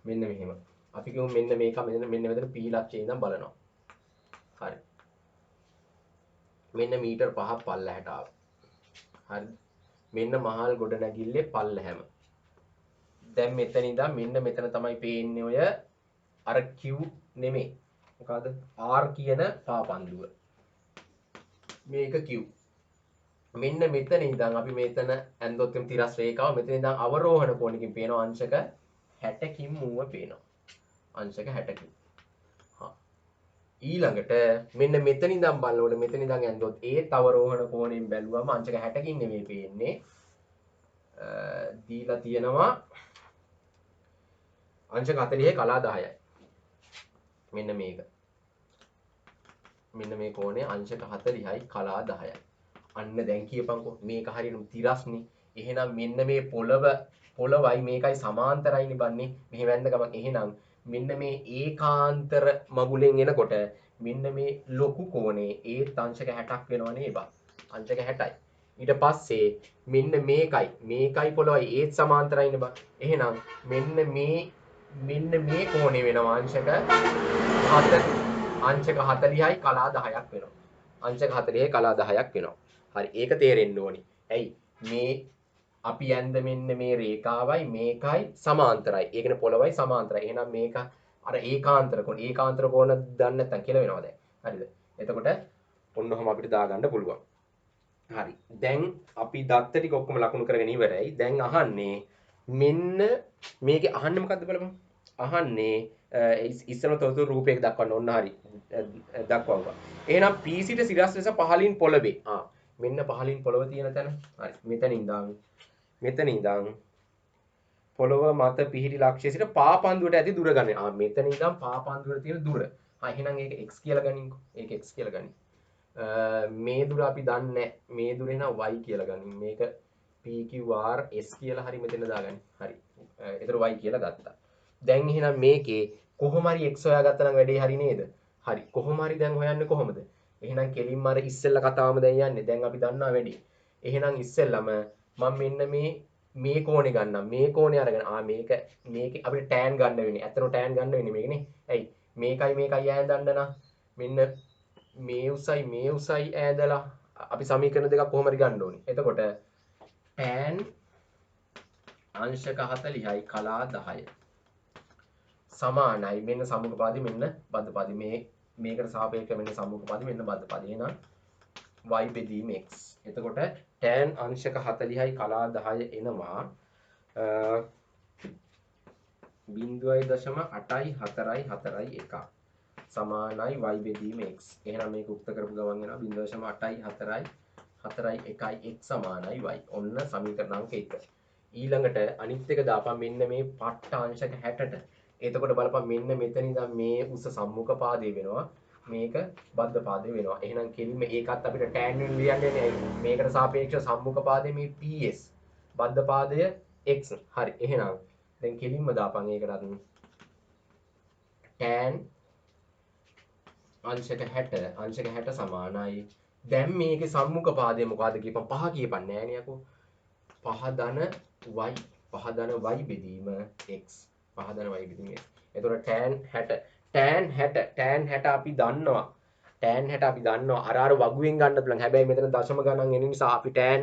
මෙන්න මෙහෙම. අපි කියමු මෙන්න මේක මෙන්න මෙතන P ලක්ෂයේ ඉඳන් බලනවා. හරි. මෙන්න මීටර් 5ක් පල්ලහැට ආවා. හරිද? මෙන්න මහල් ගොඩනැගිල්ලේ පල්ලහැම. දැන් මෙතන ඉඳන් මෙන්න මෙතන තමයි පේන්නේ ඔය අර Q නෙමෙයි. මොකද්ද? R කියන පාපන්දුව. මේක Q. මෙන්න මෙතන ඉඳන් අපි මෙතන ඇන්දොත් එම් තිරස් රේඛාව මෙතන ඉඳන් අවරෝහණ කෝණකින් පේනවා අංශක 60කින් මුව පේනවා. අංශක 60කින්. හා. ඊළඟට මෙන්න මෙතන ඉඳන් බලනකොට මෙතන ඉඳන් ඇන්දොත් ඒත් අවරෝහණ කෝණයෙන් බැලුවම අංශක 60කින් නෙමෙයි පේන්නේ. දීලා තියෙනවා අංශක 40 කලා 10යි. මෙන්න මේක. මෙන්න මේ කෝණය අංශක 40යි කලා 10යි. අන්න දැන් කියපන්කෝ මේක හරියටම තිරස්නේ. එහෙනම් මෙන්න මේ පොළවයි මේකයි සමාන්තරයිනේ බන්නේ. මෙහෙ වැන්ද ගමන් එහෙනම් මෙන්න මේ ඒකාන්තර මගුලෙන් එනකොට මෙන්න මේ ලොකු කෝණේ ඒත් අංශක 60ක් වෙනව නේ බා. අංශක 60යි. ඊට පස්සේ මෙන්න මේකයි පොළවයි ඒත් සමාන්තරයිනේ බා. එහෙනම් මෙන්න මේ කෝණේ වෙනවා අංශක 40යි කලා 10ක් වෙනවා. අංශක 40යි කලා 10ක් වෙනවා. හරි ඒක තේරෙන්න ඕනි. ඇයි මේ අපි යන්ද මෙන්න මේ රේඛාවයි මේකයි සමාන්තරයි. ඒ කියන්නේ පොළවයි සමාන්තරයි. එහෙනම් මේක අර ඒකාන්තර කෝණ දන්නේ නැත්නම් කියලා වෙනවා දැන්. හරිද? එතකොට ඔන්න ඔහම අපිට දාගන්න පුළුවන්. හරි. දැන් අපි දත්ත ටික ඔක්කොම ලකුණු කරගෙන ඉවරයි. දැන් අහන්නේ මෙන්න මේකේ අහන්නේ මොකද්ද බලමු. අහන්නේ ඉස්සරම තොරතුරු රූපයක දක්වන්න ඕන හරි. දක්වවුවා. එහෙනම් P සිට සිරස් ලෙස පහළින් පොළවේ. මෙන්න පහළින් පොළව තියෙන තැන. හරි. මෙතන ඉඳන් පොළව මත පිහිටි ලක්ෂ්‍යය සිට පාපන්දුවට ඇති දුර ගන්න. මෙතන ඉඳන් පාපන්දුවට තියෙන දුර. එහෙනම් ඒක x කියලා ගනින්කෝ. ඒක x කියලා ගනින්. මේ දුර අපි දන්නේ මේ දුර එන y කියලා ගනින්. මේක PQR S කියලා හරි මෙතන දාගන්න. හරි. ඒතර y කියලා ගත්තා. දැන් එහෙනම් මේකේ කොහොම හරි x හොයාගත්තා නම් වැඩේ හරි නේද? හරි. කොහොම හරි දැන් හොයන්නේ කොහොමද? එහෙනම් කෙලින්ම අර ඉස්සෙල්ලා කතාවම දැන් යන්නේ. දැන් අපි දන්නවා වැඩි. එහෙනම් ඉස්සෙල්ලම මම මෙන්න මේ කෝණේ ගන්නම්. මේ කෝණේ අරගෙන මේක අපිට tan ගන්න වෙන්නේ. ඇත්තටම tan ගන්න වෙන්නේ මේකනේ. ඇයි? මේකයි ඈඳන්න නම් මෙන්න මේ උසයි ඈඳලා අපි සමීකරණ දෙකක් කොහොම හරි ගන්න ඕනේ. එතකොට tan අංශක 40යි කලා 10 සමානයි මෙන්න සම්මුඛපාදේ මෙන්න බද්ධපාදේ මේකට සාපේක්ෂව මෙන්න සම්මුඛපාදේ මෙන්න බද්ධපාදේ. එහෙනම් y බෙදීම x. එතකොට tan අංශක 40යි කලා 10 එනවා 0.84441 සමානයි y බෙදීම x. එහෙනම් මේක උක්ත කරපු ගමන් එනවා 0.84441 x සමානයි y. ඔන්න සමීකරණ අංක 1. ඊළඟට අනිත් එක දාපන් මෙන්න මේ පට්ට අංශක 60ට. එතකොට බලපන් මෙන්න මෙතන ඉඳන් මේ උස සම්මුඛ පාදේ වෙනවා. මේක බද්ධ පාදේ වෙනවා. එහෙනම් කෙලින්ම ඒකත් අපිට tan වෙන ලියන්නේ මේකට සාපේක්ෂව සම්මුඛ පාදේ මේ PS බද්ධ පාදය x. හරි. එහෙනම් දැන් කෙලින්ම දාපන් ඒකටත් tan අංශක 60 සමානයි. දැන් මේකේ සම්මුඛ පාදය මොකද්ද කියපන් 5 කියපන් නෑනේ යකෝ. 5 ධන y බෙදීම x. 5 ධන y බෙදීම x. එතකොට tan 60 අපි දන්නවා. tan 60 අපි දන්නවා. අර වගුවෙන් ගන්න පුළුවන්. හැබැයි මෙතන දශම ගණන් එන නිසා අපි tan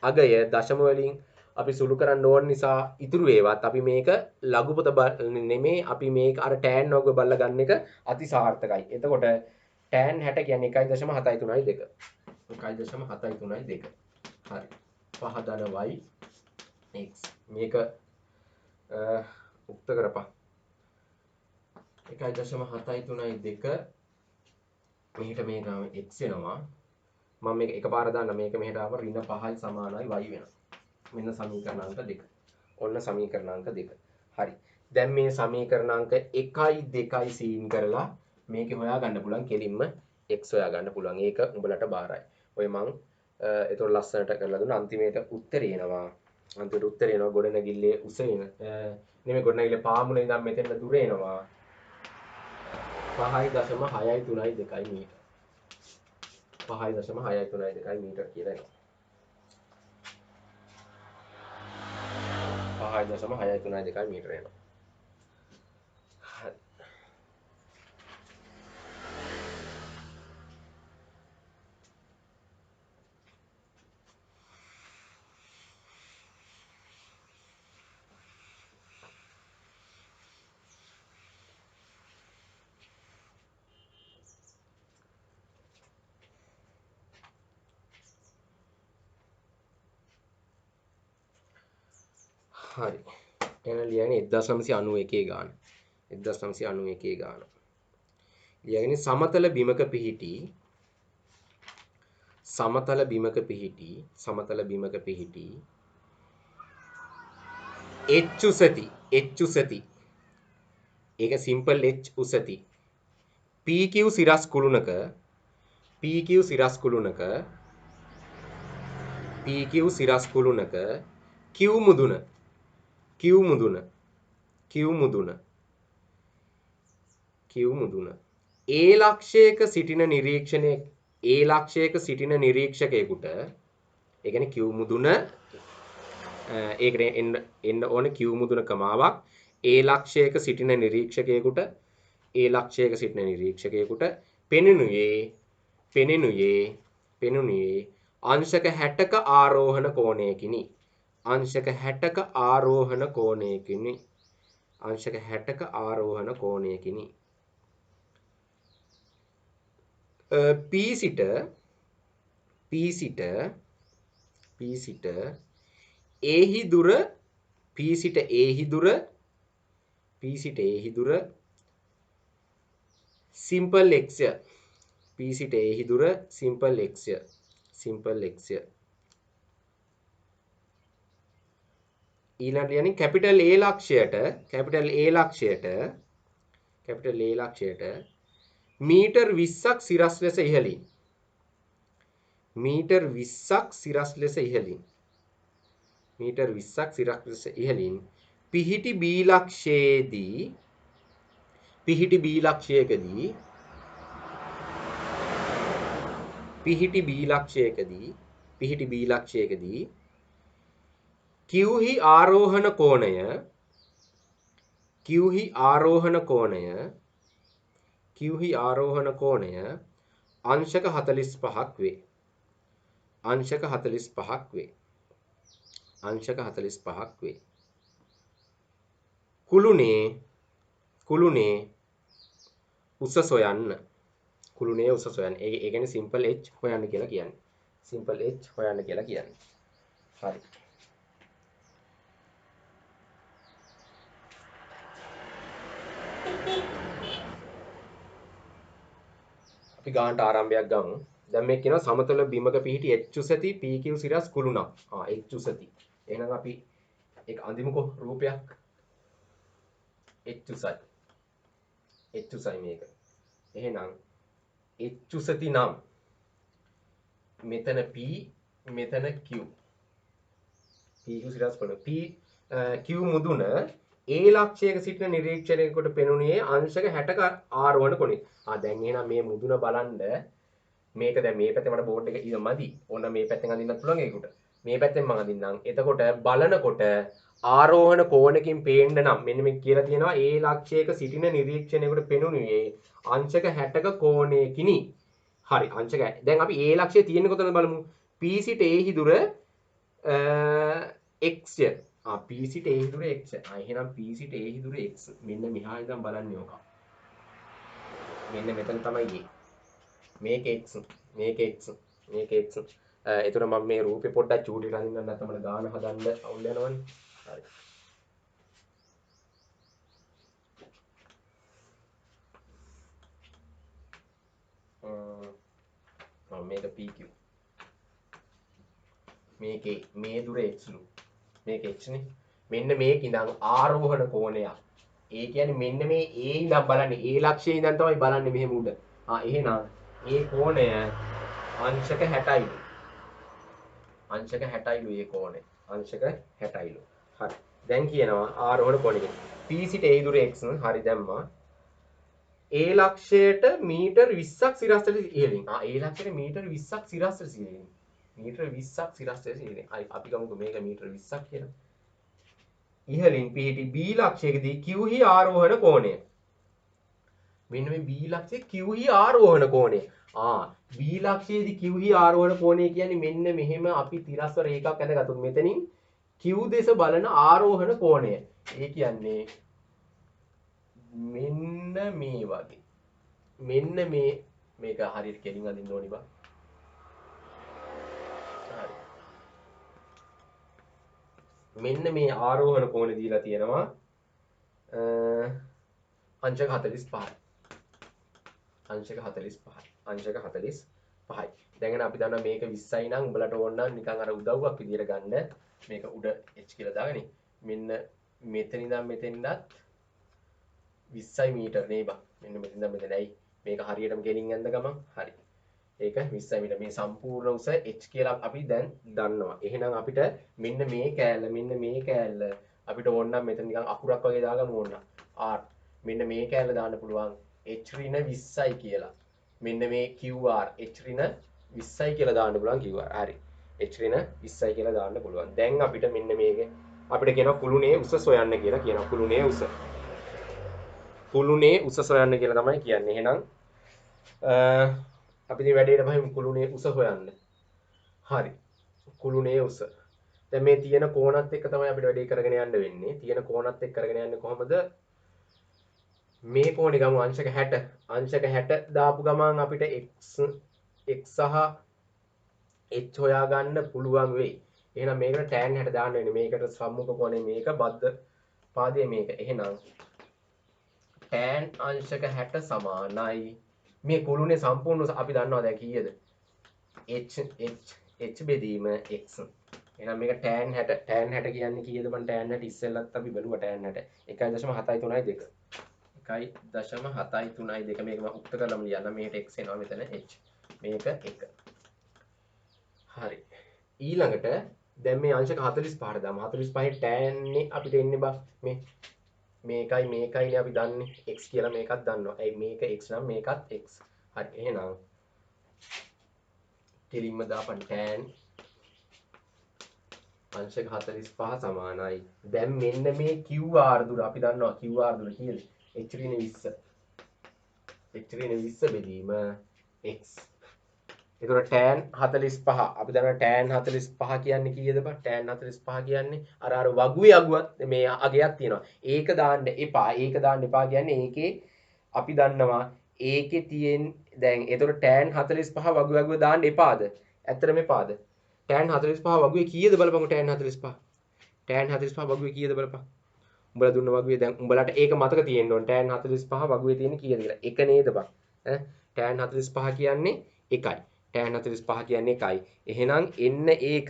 අගය දශම වලින් අපි සුළු කරන්න ඕන නිසා ඉතුරු ඒවත් අපි මේක ලඝුපත නෙමේ අපි මේක අර tan වගුව බලලා ගන්න එක අතිසාර්ථකයි. එතකොට tan 60 කියන්නේ 1.732. 1.732. හරි. 5 ධන y x. මේක උක්ත කරපන්. 1.732 මෙහෙට මේක x වෙනවා. මම මේක එකපාර දාන්න මේක මෙහෙට ආව ඍණ 5යි සමානයි y වෙනවා. මෙන්න සමීකරණ අංක 2. ඔන්න සමීකරණ අංක 2. හරි. දැන් මේ සමීකරණ අංක 1යි 2යි සීන් කරලා මේකේ හොයා ගන්න පුළුවන් කෙලින්ම x හොයා ගන්න පුළුවන්. ඒක උඹලට බාරයි. ඔය මං ඒතොර ලස්සනට කරලා දුන්න අන්තිමේට උත්තරේ එනවා. ගොඩනැගිල්ලේ උස එන නෙමෙයි ගොඩනැගිල්ලේ පාමුල ඉඳන් මෙතෙන්ට දුර එනවා 5.632 මීටර. 5.632 මීටර කියලා එනවා. 5.632 මීටර එනවා. හරි. එහෙනම් ලියන්නේ 1991 ගාන. 1991 ගාන. ලියන්නේ සමතල බිමක පිහිටි H උසති. ඒක simple H උසති. PQ සිරස් කුළුණක Q මුදුන A ලක්ෂයක සිටින නිරීක්ෂකයෙකුට ඒ කියන්නේ Q මුදුන ඒකට එන්න ඕනේ Q මුදුන කමාවක් A ලක්ෂයක සිටින නිරීක්ෂකයෙකුට පෙනුණුයේ අංශක 60ක ආරෝහණ කෝණයකිනි. P සිට එහි දුර සිම්පල් x ඊළඟට යන්නේ කැපිටල් A ලක්ෂයට මීටර් 20ක් සිරස් ලෙස ඉහළින් පිහිටි B ලක්ෂයකදී Q හි ආරෝහණ කෝණය අංශක 45ක් වේ. කුළුණේ උස සොයන්න. ඒ කියන්නේ සිම්පල් H හොයන්න කියලා කියන්නේ. හරි. අපි ගානට ආරම්භයක් ගමු. දැන් මේ කියනවා සමතල බිමක පිහිටි H උසති PQ සිරස් කුළුණක්. H උසති. එහෙනම් අපි ඒක අඳිමුකෝ රූපයක්. H උසයි මේක. එහෙනම් H උසති නම් මෙතන P මෙතන Q. PQ සිරස් කුළුණ. Q මුදුන A ලක්ෂයක සිටින නිරීක්ෂණයකට පෙනුනේ අංශක 60ක ආරෝහණ කොනේ. දැන් එහෙනම් මේ මුදුන බලන්න මේක දැන් මේ පැත්තේ මට බෝඩ් එක ඉතින් මදි. ඕන මේ පැත්තෙන් අඳින්නත් පුළුවන් ඒකට. මේ පැත්තෙන් මම අඳින්නම්. එතකොට බලනකොට ආරෝහණ කෝණකින් පේන්න නම් මෙන්න මේ කියලා තියෙනවා A ලක්ෂයක සිටින නිරීක්ෂණයකට පෙනුනේ අංශක 60ක කෝණයකිනි. හරි අංශක. දැන් අපි A ලක්ෂය තියෙන්නේ කොතනද බලමු. P සිට A හි දුර x ය. P සිට A හි දුර x. එහෙනම් P සිට A හි දුර x. මෙන්න මෙහා ඉඳන් බලන්නේ ඕක. මෙන්න මෙතන තමයි මේක x. එතන මම මේ රූපේ පොඩ්ඩක් චූටි රඳින්න නැත්නම් මට ගාන හදන්න අවුල් යනවනේ. හරි. මේක PQ. මේකේ මේ දුර x ලු. මේක x නේ. මෙන්න මේක ඉඳන් ආරෝහණ කෝණයක්. ඒ කියන්නේ මෙන්න මේ A ඉඳන් බලන්නේ A ලක්ෂයේ ඉඳන් තමයි බලන්නේ මෙහෙම උඩ. එහෙනම් ඒ කෝණය අංශක 60යිලු. ඒ කෝණය. අංශක 60යිලු. හරි. දැන් කියනවා ආරෝහණ කෝණය. P සිට A දුර x හරි දැම්මා. A ලක්ෂයට මීටර් 20ක් සිරස් ලෙස ඉහළින්. A ලක්ෂයට මීටර් 20ක් සිරස් ලෙස ඉහළින්. අපි ගමුකෝ මේක මීටර් 20ක් කියලා. ඉහළින් පිහිටි B ලක්ෂයකදී Q හි ආරෝහණ කෝණය. මෙන්න මේ B ලක්ෂයේ Q හි ආරෝහණ කෝණය. B ලක්ෂයේදී Q හි ආරෝහණ කෝණය කියන්නේ මෙන්න මෙහෙම අපි තිරස්ව රේඛාවක් ඇඳගත්තොත් මෙතනින් Q දෙස බලන ආරෝහණ කෝණය. ඒ කියන්නේ මෙන්න මේ වගේ. මෙන්න මේක හරියට කෙලින් අදින්න ඕනි බා. මෙන්න මේ ආරෝහණ කෝණය දීලා තියෙනවා අංශක 45යි. අංශක 45යි. අංශක 45යි. දැන් අපි දන්නවා මේක 20යි නම් උඹලට ඕන නම් නිකන් අර උදව්වක් විදියට ගන්න. මේක උඩ h කියලා දාගනි. මෙන්න මෙතන ඉඳන් මෙතෙන්ටත් 20යි මීටර නේ බං. මෙන්න මෙතන ඉඳන් මෙතන. ඇයි මේක හරියටම ගෙනින් යන්න ගමන් හරි. ඒක 20යි මීටර. මේ සම්පූර්ණ උස h කියලා අපි දැන් දන්නවා. එහෙනම් අපිට මෙන්න මේ කෑල්ල අපිට ඕන නම් මෙතන නිකන් අකුරක් වගේ දාගමු ඕන නම් r. මෙන්න මේ කෑල්ල දාන්න පුළුවන් h ඍණ 20යි කියලා. මෙන්න මේ QR h ඍණ 20යි කියලා දාන්න පුළුවන් QR. හරි. h ඍණ 20යි කියලා දාන්න පුළුවන්. දැන් අපිට මෙන්න මේක අපිට කියනවා කුළුණේ උස සොයන්න කියලා කියනවා. කුළුණේ උස. කුළුණේ උස සොයන්න කියලා තමයි කියන්නේ. එහෙනම් අපි ඉතින් වැඩේට බහිමු කුළුණේ උස හොයන්න. හරි. කුළුණේ උස. දැන් මේ තියෙන කෝණත් එක්ක තමයි අපිට වැඩේ කරගෙන යන්න වෙන්නේ. තියෙන කෝණත් එක්ක කරගෙන යන්නේ කොහොමද? මේ කෝණේ ගමු අංශක 60. අංශක 60 දාපු ගමන් අපිට x සහ h හොයා ගන්න පුළුවන් වෙයි. එහෙනම් මේකට tan 60 දාන්න වෙන්නේ. මේකට සම්මුඛ කෝණය මේක බද්ධ පාදයේ මේක. එහෙනම් tan අංශක 60 සමානයි මේ කුළුණේ සම්පූර්ණ අපි දන්නවා දැන් කීයද? h බෙදීම x. එහෙනම් මේක tan 60 කියන්නේ කීයද බං? tan 60 ඉස්සෙල්ලත් අපි බැලුවා tan 60. 1.732. 1.732 මේක මම උක්ත කරලාම ලියන්න. මේකට x එනවා මෙතන h. මේක 1. හරි. ඊළඟට දැන් මේ අංශක 45ට දාමු. 45 tan නේ අපිට එන්නේ බා මේ මේකයිනේ අපි දන්නේ x කියලා මේකත් දන්නවා. ඇයි මේක x නම් මේකත් x. හරි. එහෙනම් කෙලින්ම දාපන් tan අංශක 45 සමානයි. දැන් මෙන්න මේ QR දුර අපි දන්නවා QR දුර කීයද? h ඍණ 20. h ඍණ 20 බෙදීම x. එතකොට tan 45 අපි දන්නවා tan 45 කියන්නේ කීයද බං? tan 45 කියන්නේ අර වගුවේ අගුවත් මේ අගයක් තියෙනවා. ඒක දාන්න එපා. ඒක දාන්න එපා කියන්නේ ඒකේ අපි දන්නවා ඒකේ තියෙන දැන් එතකොට tan 45 වගුවේ අගුව දාන්න එපාද? ඇත්තටම එපාද? tan 45 වගුවේ කීයද බලපංකො tan 45. tan 45 වගුවේ කීයද බලපං. උඹලා දුන්න වගුවේ දැන් උඹලට ඒක මතක තියෙන්න ඕන tan 45 වගුවේ තියෙන කීයද කියලා. එක නේද බං? ඈ tan 45 කියන්නේ 1යි. tan 45 කියන්නේ 1යි. එහෙනම් එන්න ඒක.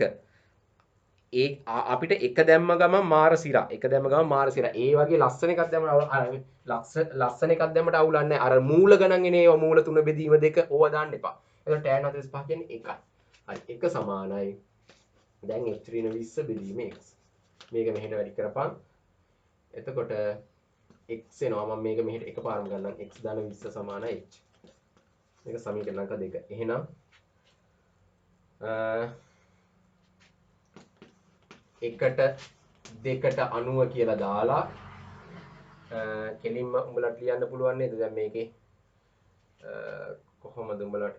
අපිට එක දැම්ම ගමන් මාර සිරා. එක දැම්ම ගමන් මාර සිරා. ඒ වගේ ලස්සන එකක් දැම්ම ලස්සන එකක් දැම්මට අවුලක් නැහැ. අර මූල ගණන් එනේ ඒවා මූල 3 බෙදීම 2 ඕවා දාන්න එපා. එතකොට tan 45 කියන්නේ 1යි. හරි. 1 සමානයි. දැන් h ඍණ 20 බෙදීම x. මේක මෙහෙට වැඩි කරපන්. එතකොට x එනවා. මම මේක මෙහෙට එකපාරම ගන්නම්. x දාන 20 සමානයි h. මේක සමීකරණ අංක 2. එහෙනම් එකට දෙකට 90 කියලා දාලා කෙලින්ම උඹලට ලියන්න පුළුවන් නේද? දැන් මේකේ කොහොමද උඹලට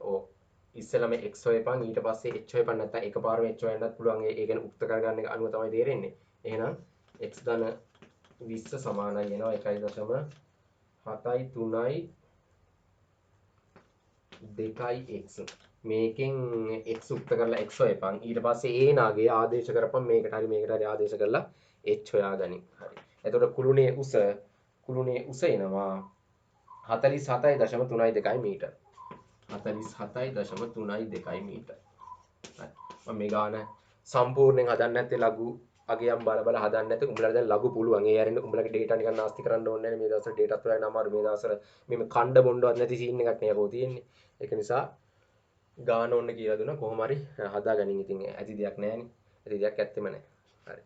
ඉස්සෙල්ලාම x හොයපන් ඊට පස්සේ h හොයපන් නැත්නම් එකපාරම h හොයන්නත් පුළුවන්. ඒ කියන්නේ උක්ත කරගන්න එක අනුව තමයි තේරෙන්නේ. එහෙනම් x ධන 20 සමානයි වෙනවා 1.73යි 2x. මේකෙන් x උක්ත කරලා x හොයපන්. ඊට පස්සේ ඒ නාගේ ආදේශ කරපන් මේකට හරි මේකට හරි ආදේශ කරලා h හොයාගනින්. හරි. එතකොට කුළුණේ උස එනවා 47.32 මීටර. 47.32 මීටර. හරි. මම මේ ගාන සම්පූර්ණයෙන් හදන්න නැත්තේ ලඝු අගයන් බල හදන්න නැත්තේ උඹලා දැන් ලඝු පුළුවන්. ඒ ඇරෙන්න උඹලගේ data නිකන් නාස්ති කරන්න ඕනේ නැහැ. මේ දවස්වල data ත් හොයන්න අමාරු. මේ දවස්වල මේ කණ්ඩ බොණ්ඩවත් නැති සීන් එකක් නේ යකෝ තියෙන්නේ. ඒක නිසා ගාන ඕන්න කියලා දුන්නා කොහොම හරි හදාගනින්. ඉතින් ඇති දෙයක් නැහැනේ. ඇති දෙයක් ඇත්තෙම නැහැ. හරි.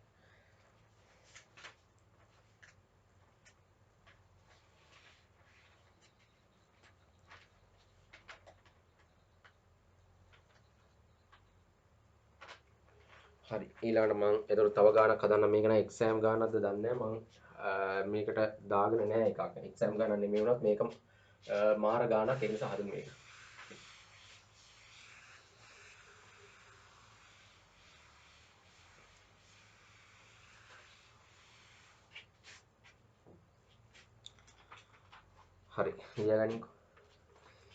හරි. ඊළඟට මම ඒතකොට තව ගානක් හදන්න. මේක නම් එක්සෑම් ගානක්ද දන්නේ නැහැ. මම මේකට දාගෙන නැහැ එකක්. එක්සෑම් ගානක් නෙමෙයි වුණත් මේක මාර ගානක්. ඒ නිසා හදමු මේක. හරි. ලියාගනින්කෝ.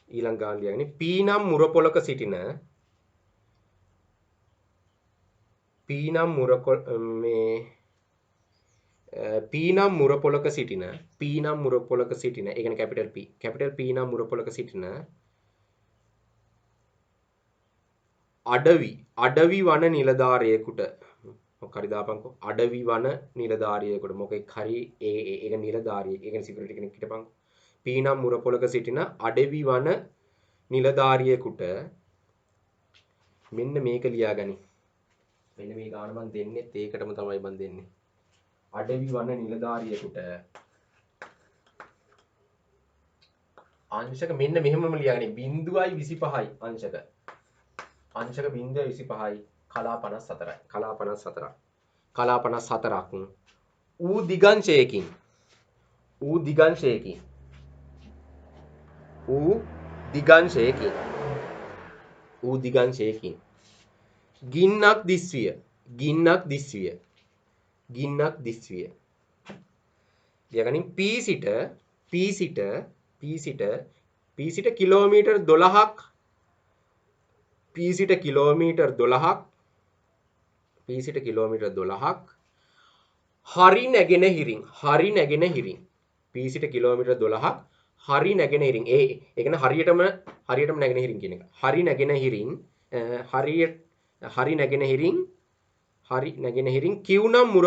ඊළඟ ගාන ලියාගනි. P නම් මුරපොලක සිටින මේ P නම් මුර පොලක සිටින P නම් මුර පොලක සිටින ඒ කියන්නේ කැපිටල් P නම් මුර පොලක සිටින අඩවි වන නිලධාරියෙකුට මොකක් හරි දාපන්කෝ අඩවි වන නිලධාරියෙකුට මොකෙක් හරි ඒක නිලධාරියෙක් ඒ කියන්නේ සිකියුරිටි කෙනෙක් හිටපන්කෝ P නම් මුර පොලක සිටින අඩවි වන නිලධාරියෙකුට මෙන්න මේක ලියාගනි මෙන්න මේ ගාන මන් දෙන්නෙත් ඒකටම තමයි මන් දෙන්නේ අඩවි වන නිලධාරියෙකුට අංශක මෙන්න මෙහෙමම ලියාගනි 0.25යි අංශක 0.25යි කලා 54යි කලා 54ක් ඌ දිගංශයකින් ගින්නක් දිස්විය ලියාගනින් P සිට කිලෝමීටර් 12ක් P සිට කිලෝමීටර් 12ක් හරි නැගෙනහිරින් P සිට කිලෝමීටර් 12ක් හරි නැගෙනහිරින් ඒ කියන්නේ හරියටම නැගෙනහිරින් කියන එක හරි නැගෙනහිරින් කිව්නම් මුර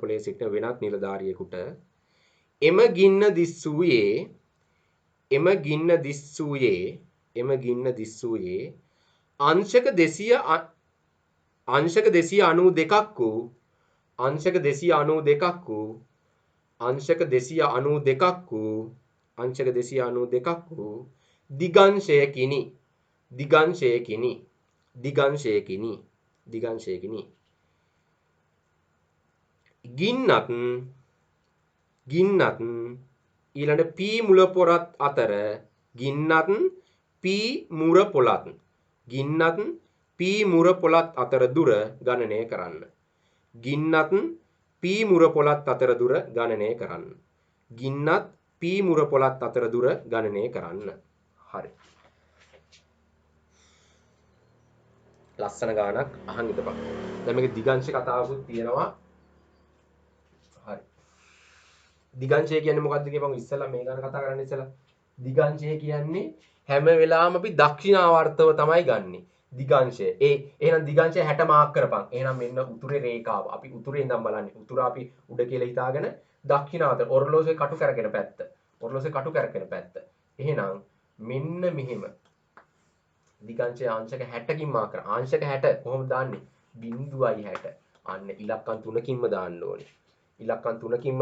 පොලේ සිටින වෙනත් නිලධාරියෙකුට එම ගින්න දිස්සූයේ අංශක 292ක් වූ දිගංශයකිනි ගින්නත් ඊළඟ P මුල පොරත් අතර අතර දුර ගණනය කරන්න. හරි. ලස්සන ගානක් අහන් ඉඳපන්. දැන් මේක දිගංශ කතාවකුත් තියෙනවා. හරි. දිගංශය කියන්නේ මොකක්ද කියපන් ඉස්සෙල්ලා මේ ගාන කතා කරන්න ඉස්සෙල්ලා. දිගංශය කියන්නේ හැම වෙලාවෙම අපි දක්ෂිනාවර්තව තමයි ගන්නෙ. දිගංශය. එහෙනම් දිගංශය 60 මාක් කරපන්. එහෙනම් මෙන්න උතුරේ රේඛාව. අපි උතුරේ ඉඳන් බලන්නේ. උතුර අපි උඩ කියලා හිතාගෙන දක්ෂිනාවර්ත ඔරලෝසුවේ කටු කරගෙන පැත්ත. එහෙනම් මෙන්න මෙහෙම දිගංශය අංශක 60කින් මාක් කරා. අංශක 60 කොහොමද දාන්නේ? 0.60. අන්න ඉලක්කම් 3කින්ම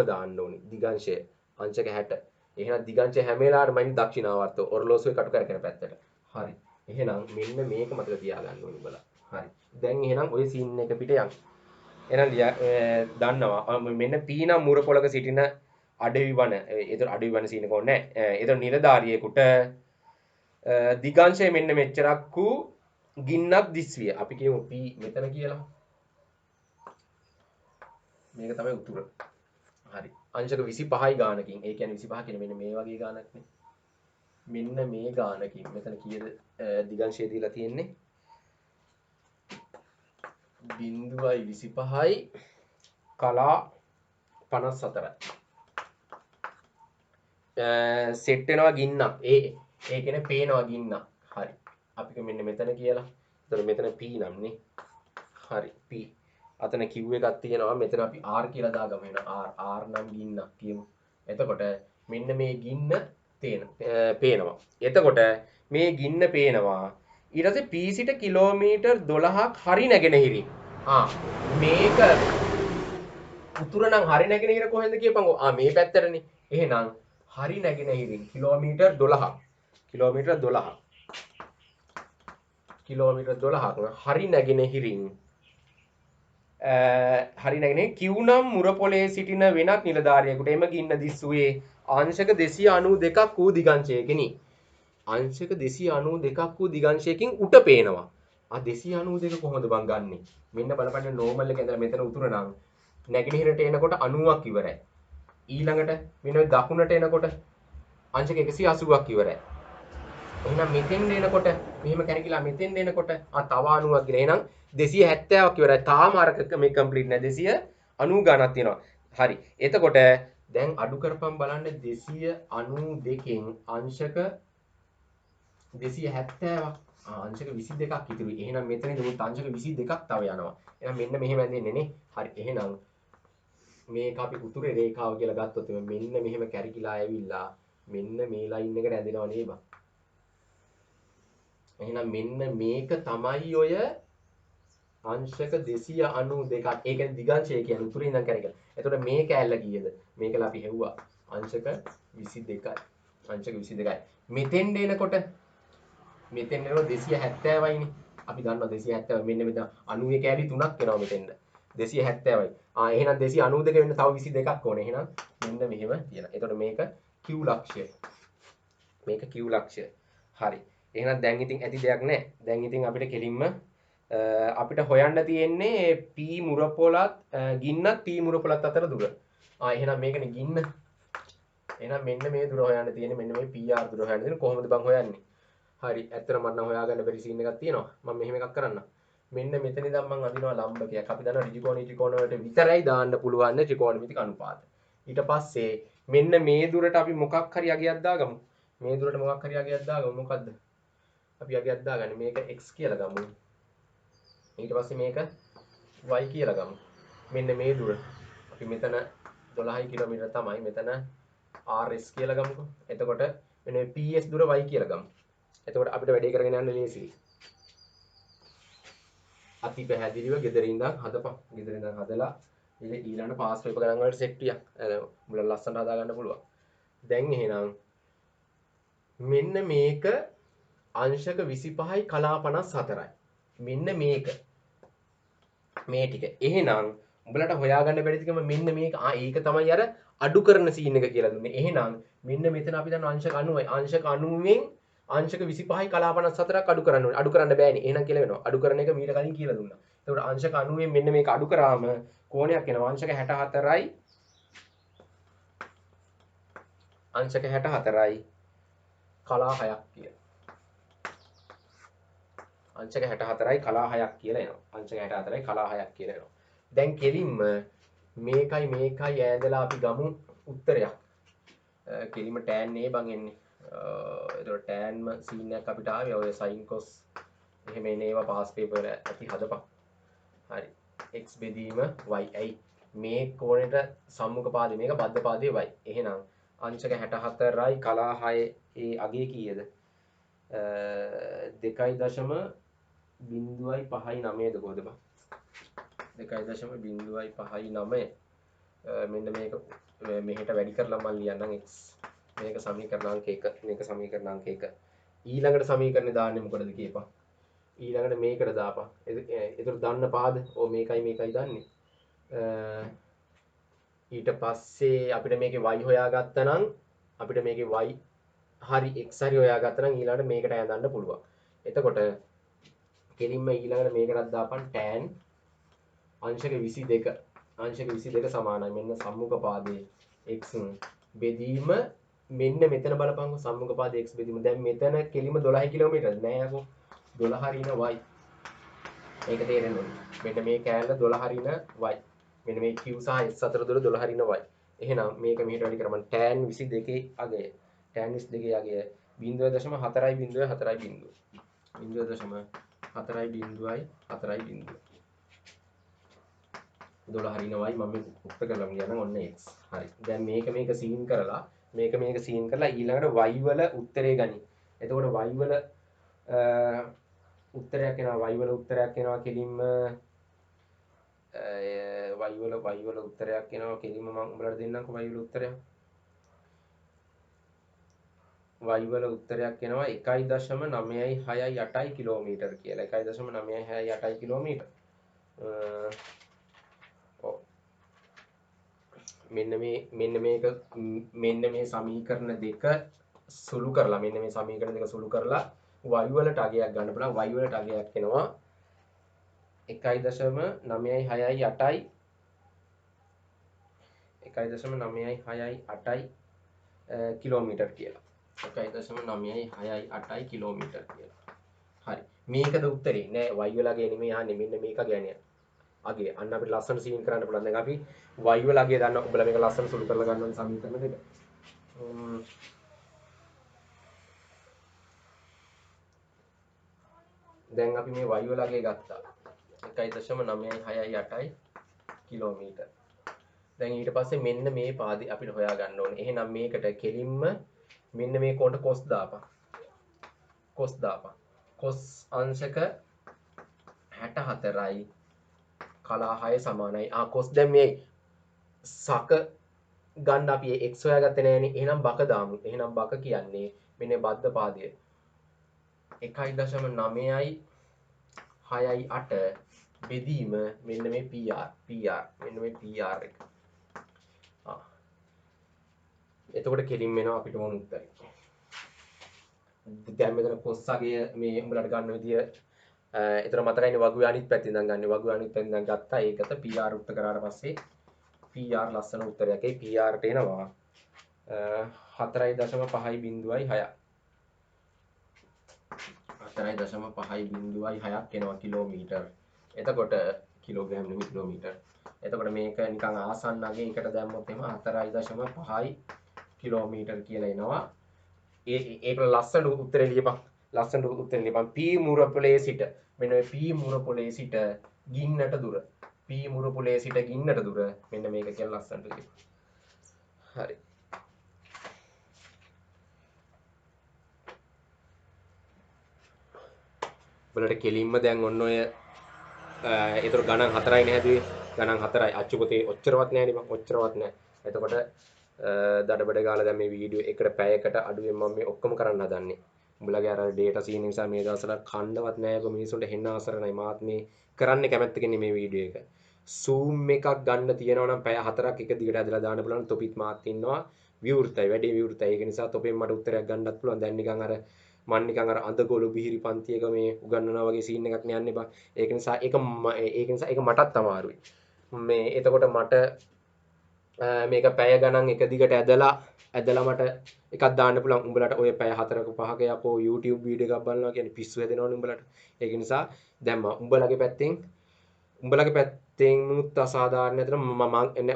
දාන්න ඕනේ. දිගංශය අංශක 60. එහෙනම් දිගංශය හැම වෙලාවෙම ඉන්නේ දක්ෂිනාවර්ත ඔරලෝසුවේ කටු කරගෙන පැත්තට. හරි. එහෙනම් මෙන්න මේක මතක තියාගන්න ඕනේ උඹලා. හරි. දැන් එහෙනම් ওই සීන් එක පිට යන්න. එහෙනම් දන්නවා මෙන්න P නම් මුර පොලක සිටින අඩවි වන සීන් එක ඕනේ නැහැ. ඒතර නිලධාරියෙකුට දිගංශය මෙන්න මෙච්චරක් වූ ගින්නක් දිස්විය. අපි කියමු P මෙතන කියලා. මේක තමයි උතුර. හරි. අංශක 25යි ගානකින්. ඒ කියන්නේ 25 කියන මෙන්න මේ වගේ ගානක් නේ. මෙන්න මේ ගානකින් මෙතන කීයද දිගංශය දීලා තියෙන්නේ? 0.25යි කලා 54යි. සෙට් වෙනවා ගින්නක්. ඒ කියන්නේ පේනවා ගින්නක්. හරි. අපි මෙන්න මෙතන කියලා. එතකොට මෙතන P නම් නේ. හරි. P. අතන Q එකක් තියෙනවා. මෙතන අපි R කියලා දාගමු. එහෙනම් R නම් ගින්නක් කියමු. එතකොට මෙන්න මේ ගින්න පේනවා. එතකොට මේ ගින්න පේනවා. ඊට පස්සේ P සිට කිලෝමීටර් 12ක් හරි නැගෙනහිරින්. මේක උතුර නම් හරි නැගෙනහිර කොහෙන්ද කියපන්කෝ. මේ පැත්තටනේ. එහෙනම් හරි නැගෙනහිරින් කිලෝමීටර් 12ක්. හරි නැගෙනහිරින් Q නම් මුර පොලේ සිටින වෙනත් නිලධාරියෙකුට එම ගින්න දිස්සුවේ අංශක 292ක් වූ දිගංශයකිනි. අංශක 292ක් වූ දිගංශයකින් උට පේනවා. 292 කොහොමද බං ගන්නෙ? මෙන්න බලපන්න නෝමල් එක ඉඳලා මෙතන උතුර නම් නැගෙනහිරට එනකොට 90ක් ඉවරයි. ඊළඟට මෙන්න දකුණට එනකොට අංශක 180ක් ඉවරයි. එහෙනම් මෙතෙන් එනකොට මෙහෙම කැරකිලා මෙතෙන් එනකොට තව 90ක් ගින. එහෙනම් 270ක් ඉවරයි. තාම අර මේ කම්ප්ලීට් නෑ. 290 ගණක් තියෙනවා. හරි. එතකොට දැන් අඩු කරපම් බලන්න 292කින් අංශක 270ක් අංශක 22ක් ඉතුරුයි. එහෙනම් මෙතනදී මුත් අංශක 22ක් තව යනවා. එහෙනම් මෙන්න මෙහෙම ඇඳෙන්නේ නේ. හරි. එහෙනම් මේක අපි උතුරේ රේඛාව කියලා ගත්තොත් මෙන්න මෙහෙම කැරකිලා ඇවිල්ලා මෙන්න මේ ලයින් එකට ඇදෙනව නේ බං. එහෙනම් මෙන්න මේක තමයි ඔය අංශක 292ක්. ඒ කියන්නේ දිගංශය කියන්නේ උතුරේ ඉඳන් කැරකිලා. එතකොට මේ කෑල්ල කීයද? මේකලා අපි හෙව්වා අංශක 22යි. අංශක 22යි. මෙතෙන්ට එනකොට මෙතෙන් එනවා 270යිනේ. අපි දන්නවා 270 මෙන්න මෙතන 90 කෑලි 3ක් එනවා මෙතෙන්ට. 270යි. එහෙනම් 292 වෙන්න තව 22ක් ඕනේ. එහෙනම් මෙන්න මෙහෙම තියෙනවා. එතකොට මේක Q ලක්ෂය. මේක Q ලක්ෂය. හරි. එහෙනම් දැන් ඉතින් ඇති දෙයක් නැහැ. දැන් ඉතින් අපිට කෙලින්ම අපිට හොයන්න තියෙන්නේ P මුරපොලත් ගින්නත් P මුරපොලත් අතර දුර. එහෙනම් මේකනේ ගින්න. එහෙනම් මෙන්න මේ දුර හොයන්න තියෙන්නේ. මෙන්න මේ PR දුර හොයන්න තියෙන්නේ. කොහොමද බං හොයන්නේ? හරි. ඇත්තට මට නම් හොයාගන්න බැරි සීන් එකක් තියෙනවා. මම මෙහෙම එකක් කරන්නම්. මෙන්න මෙතන ඉඳන් මම අඳිනවා ලම්බකයක්. අපි දන්නවා ත්‍රිකෝණ වලට විතරයි දාන්න පුළුවන් ත්‍රිකෝණමිතික අනුපාත. ඊට පස්සේ මෙන්න මේ දුරට අපි මොකක් හරි අගයක් දාගමු. මේ දුරට මොකක් හරි අගයක් දාගමු. මොකද්ද? අපි අගයක් දාගන්නේ මේක x කියලා ගමු. ඊට පස්සේ මේක y කියලා ගමු. මෙන්න මේ දුර. අපි මෙතන 12 කිලෝමීටර තමයි. මෙතන rs කියලා ගමුකෝ. එතකොට මෙන්න මේ ps දුර y කියලා ගමු. එතකොට අපිට වැඩේ කරගෙන යන්න ලේසියි. අති පැහැදිලිව ගෙදර ඉඳන් හදපන්. ගෙදර ඉඳන් හදලා ඊළඟ පාස් පේපර් ගණන් වලට සෙට් ටියක්. මුල ලස්සනට හදා ගන්න පුළුවන්. දැන් එහෙනම් මෙන්න මේක අංශක 25යි කලා 54යි. මෙන්න මේක. මේ ටික. එහෙනම් උඹලට හොයාගන්න බැරි ටිකම මෙන්න මේක. ඒක තමයි අර අඩු කරන සීන් එක කියලා දුන්නේ. එහෙනම් මෙන්න මෙතන අපි දන්න අංශක 90යි. අංශක 90න් අංශක 25යි කලා 54ක් අඩු කරන්න ඕනේ. අඩු කරන්න බෑනේ. එහෙනම් කියලා වෙනවා. අඩු කරන එක මීට කලින් කියලා දුන්නා. එතකොට අංශක 90න් මෙන්න මේක අඩු කරාම කෝණයක් එනවා. අංශක 64යි අංශක 64යි කලා 6ක් කියලා. අංශක 64යි කලා 6ක් කියලා එනවා. අංශක 64යි කලා 6ක් කියලා එනවා. දැන් කෙලින්ම මේකයි ඈඳලා අපි ගමු උත්තරයක්. කෙලින්ම tan a බං එන්නේ. එතකොට tan සීන් එකක් අපිට ආවේ ඔය sin cos එහෙම එන ඒවා පාස් පේපර් ඇති හදපන්. හරි. x බෙදීම y. ඇයි මේ කෝණයට සම්මුඛ පාදේ මේක බද්ධ පාදේ y. එහෙනම් අංශක 64යි කලා 6 ඒ අගේ කීයද? 2.05.9ද කොහොද බං? 2.05.9 මෙන්න මේක මෙහෙට වැඩි කරලා මම ලියන්නම් x මේක සමීකරණාංක 1 මේක සමීකරණාංක 1 ඊළඟට සමීකරණේ දාන්නේ මොකටද කියපන් ඊළඟට මේකට දාපන් ඒතර දන්න පාද ඕ මේකයි දන්නේ ඊට පස්සේ අපිට මේකේ y හොයාගත්තා නම් අපිට මේකේ y හරි x හරි හොයාගත්තා නම් ඊළඟට මේකට ඇඳන්න පුළුවන් එතකොට කෙලින්ම ඊළඟට මේකටත් දාපන් tan අංශක 22 අංශක 22 සමානයි මෙන්න සම්මුඛ පාදයේ x බෙදීම මෙන්න මෙතන බලපංකො සම්මුඛ පාදයේ x බෙදීම දැන් මෙතන කෙලිම 12 කිලෝමීටර් නෑ යකෝ 12 හරින y මේක තේරෙන්න ඕනේ මෙන්න මේ කෑල්ල 12 හරින y මෙන්න මේ q සහ s අතර දුර 12 හරින y එහෙනම් මේක මෙහෙට වැඩි කරමු tan 22 අගය tan 22 අගය 0.4යි 12 හරින y මම උක්ත කරලා ගියා නම් ඔන්න x හරි දැන් මේක සීන් කරලා ඊළඟට y වල උත්තරේ ගනි එතකොට y වල උත්තරයක් එනවා කෙලින්ම y වල උත්තරයක් එනවා කෙලින්ම මම උඹලට දෙන්නම්කෝ y වල උත්තරයක් y වල උත්තරයක් එනවා 1.968 කිලෝමීටර් කියලා 1.968 කිලෝමීටර් මෙන්න මේ සමීකරණ දෙක සුළු කරලා y වලට අගයක් ගන්න පුළුවන් y වලට අගයක් එනවා 1.968 කිලෝමීටර් කියලා. 1.968යි කිලෝමීටර් කියලා. හරි. මේකද උත්තරේ නෑ y වල අගේ නෙමෙයි අහන්නේ මෙන්න මේක ගැන. අගේ අන්න අපිට ලස්සන සීන් කරන්න පුළුවන්. දැන් අපි y වල අගේ දන්න ඔබලා මේක ලස්සන සුළු කරලා ගන්න ඕනේ සමීකරණ දෙක. දැන් අපි මේ y වල අගේ ගත්තා. 1.968යි කිලෝමීටර්. දැන් ඊට පස්සේ මෙන්න මේ පාදේ අපිට හොයා ගන්න ඕනේ. එහෙනම් මේකට කෙලින්ම මෙන්න මේ කොන්ට cos දාපන්. cos දාපන්. cos අංශක 64යි කලා 6 සමානයි. cos දැන් මේ සක ගන්න අපි x හොයාගත්තේ නෑනේ. එහෙනම් බක දාමු. එහෙනම් බක කියන්නේ මෙන්න බද්ධ පාදය. 1.9යි 6යි 8 බෙදීම මෙන්න මේ PR මෙන්න මේ PR එක. එතකොට කෙලින් වෙනවා අපිට ඕන උත්තරේ. දැන් මෙතන cos අගය මේ උඹලට ගන්න විදිය ඒතර මතකයිනේ වගුවේ අනිත් පැත්තෙන් ඉඳන් ගන්න. වගුවේ අනිත් පැත්තෙන් ඉඳන් ගත්තා. ඒකත PR උත්තර කරාට පස්සේ PR ලස්සන උත්තරයක්. ඒ PR ට එනවා 4.5.6ක්. 4.5.6ක් එනවා කිලෝමීටර්. එතකොට කිලෝග්‍රෑම් නෙමෙයි කිලෝමීටර්. එතකොට මේක නිකන් ආසන්න අගේ එකට දැම්මොත් එහෙම 4.5 කිලෝමීටර් කියලා එනවා. ඒක ලස්සන උත්තරේ ලියපන්. ලස්සන උත්තරේ ලියපන්. P මුරපොලේ සිට මෙන්න මේ P මුරපොලේ සිට ගින්නට දුර. P මුරපොලේ සිට ගින්නට දුර මෙන්න මේක කියලා ලස්සනට ලියපන්. හරි. බලට කෙලින්ම දැන් ඔන්න ඔය ඒතර ගණන් 4යි නේ හැදුවේ. ගණන් 4යි. අච්චු පොතේ ඔච්චරවත් නෑනේ මම. ඔච්චරවත් නෑ. එතකොට දඩබඩ ගාලා දැන් මේ වීඩියෝ එකට පැයකට අඩුවෙන් මම මේ ඔක්කොම කරන්න හදන්නේ. උඹලගේ අර ඩේටා සීන් නිසා මේ දවස්වල කණ්ඩවත් නෑකො මිනිස්සුන්ට හෙන්න අවසරණයි. මාත් මේ කරන්න කැමැත්තකින් මේ වීඩියෝ එක. zoom එකක් ගන්න තියෙනවා නම් පැය 4ක් එක දිගට ඇදලා දාන්න පුළුවන්. තොපිත් මාත් ඉන්නවා. විවෘතයි. වැඩි විවෘතයි. ඒක නිසා තොපෙන් මට උත්තරයක් ගන්නත් පුළුවන්. දැන් නිකන් අර මන් නිකන් අර අඳගොළු බිහිරි පන්තියක මේ උගන්වනවා වගේ සීන් එකක් නේ යන්නේ බං. ඒක නිසා ඒක මටත් අමාරුයි. මේ එතකොට මට මේක පැය ගණන් එක දිගට ඇදලා මට එකක් දාන්න පුළුවන්. උඹලට ඔය පැය 4ක 5ක යකෝ YouTube වීඩියෝ එකක් බලනවා කියන්නේ පිස්සු හැදෙනවනේ උඹලට. ඒක නිසා දැන් උඹලගේ පැත්තෙන් මුත් අසාධාරණ ඇතන මම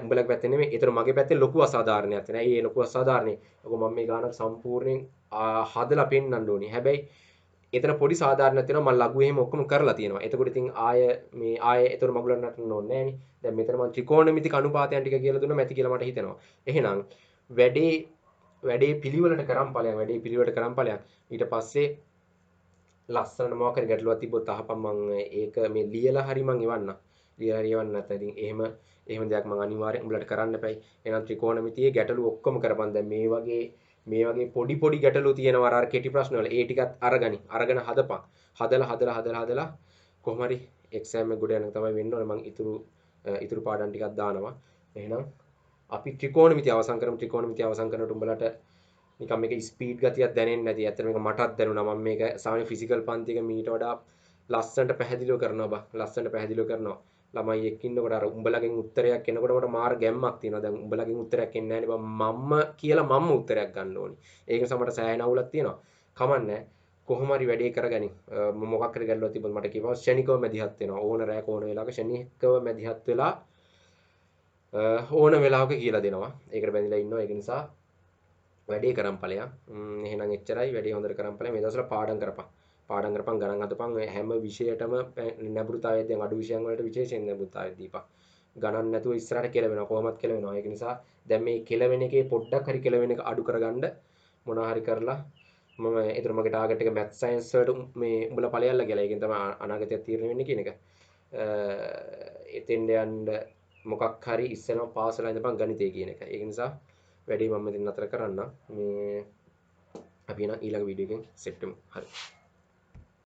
උඹලගේ පැත්තෙන් නෙමෙයි. ඒතර මගේ පැත්තෙන් ලොකු අසාධාරණයක් තියෙනවා. ඒ ලොකු අසාධාරණේ. ඔක මම මේ ගානක් සම්පූර්ණයෙන් හදලා පෙන්නන්න ඕනේ. හැබැයි එතන පොඩි සාධාරණයක් තියෙනවා. මම ලඝු එහෙම ඔක්කොම කරලා තියෙනවා. එතකොට ඉතින් ආය එතකොට මගුලක් නටන්න ඕනේ නෑනේ. දැන් මෙතන මම ත්‍රිකෝණමිතික අනුපාතයන් ටික කියලා දුන්නා මැති කියලා මට හිතෙනවා. එහෙනම් වැඩේ පිළිවෙලට කරන් ඵලයන්. ඊට පස්සේ ලස්සනට මොකක් හරි ගැටලුවක් තිබ්බොත් අහපන් මම ඒක මේ ලියලා හරි මම එවන්නම්. ලියලා හරි එවන්න නැත්නම් ඉතින් එහෙම දෙයක් මම අනිවාර්යෙන් උඹලට කරන්න එපයි. එහෙනම් ත්‍රිකෝණමිතියේ ගැටලු ඔක්කොම කරපන්. දැන් මේ වගේ පොඩි ගැටලු තියෙනවා අර කෙටි ප්‍රශ්න වල. ඒ ටිකත් අරගෙන හදපන්. හදලා කොහොම හරි එක්සෑම් එක ගොඩ යන තමයි වෙන්න ඕනේ. මම ඉතුරු පාඩම් ටිකක් දානවා. එහෙනම් අපි ත්‍රිකෝණමිතිය අවසන් කරනකොට උඹලට නිකන් මේක ස්පීඩ් ගතියක් දැනෙන්නේ නැති. ඇත්තට මේක මටත් දැනුණා. මම මේක සාමාන්‍ය ෆිසිකල් පන්තියක මීට වඩා ලස්සනට පැහැදිලිව කරනවා. ළමයි එක්ක ඉන්නකොට අර උඹලගෙන් උත්තරයක් එනකොට මට මාර ගැම්මක් තියෙනවා. දැන් උඹලගෙන් උත්තරයක් එන්නේ නැහැ නේ මම කියලා මම උත්තරයක් ගන්න ඕනි. ඒක නිසා මට සෑහෙන අවුලක් තියෙනවා. කමන්නේ. කොහොම හරි වැඩේ කරගනින්. මොකක් හරි ගැටලුවක් තිබ්බොත් මට කියපන්. ශනිකව මැදිහත් වෙනවා. ඕන රැයක ඕන වෙලාවක ශනිකව මැදිහත් වෙලා ඕන වෙලාවක කියලා දෙනවා. ඒකට බැඳිලා ඉන්නවා. ඒක නිසා වැඩේ කරන් ඵලයක්. එහෙනම් එච්චරයි. වැඩේ හොඳට කරන් ඵලයක්. මේ දවස්වල පාඩම් කරපන් ගණන් හදපන්. හැම විෂයයටම නැඹුරුතාවයක් දැන් අඩු විෂයන් වලට විශේෂයෙන් නැඹුරුතාවයක් දීපන්. ගණන් නැතුව ඉස්සරහට කෙලවෙනවා. කොහොමත් කෙලවෙනවා. ඒක නිසා දැන් මේ කෙලවෙන එකේ පොඩ්ඩක් හරි කෙලවෙන එක අඩු කරගන්න මොනවා හරි කරලා මම ඒතර මගේ ටාගට් එක මැත් සයන්ස් වලට මේ උඹලා ඵලයල්ලා කියලා. ඒකෙන් තමයි අනාගතය තීරණය වෙන්නේ කියන එක. එතෙන්ට යන්න මොකක් හරි ඉස්සෙල්ලාම පාස් වෙලා ඉඳපන් ගණිතය කියන එක. ඒක නිසා වැඩි මම මෙතන නතර කරන්න. මේ අපි එන ඊළඟ වීඩියෝ එකෙන් සෙට් වෙමු. හරි.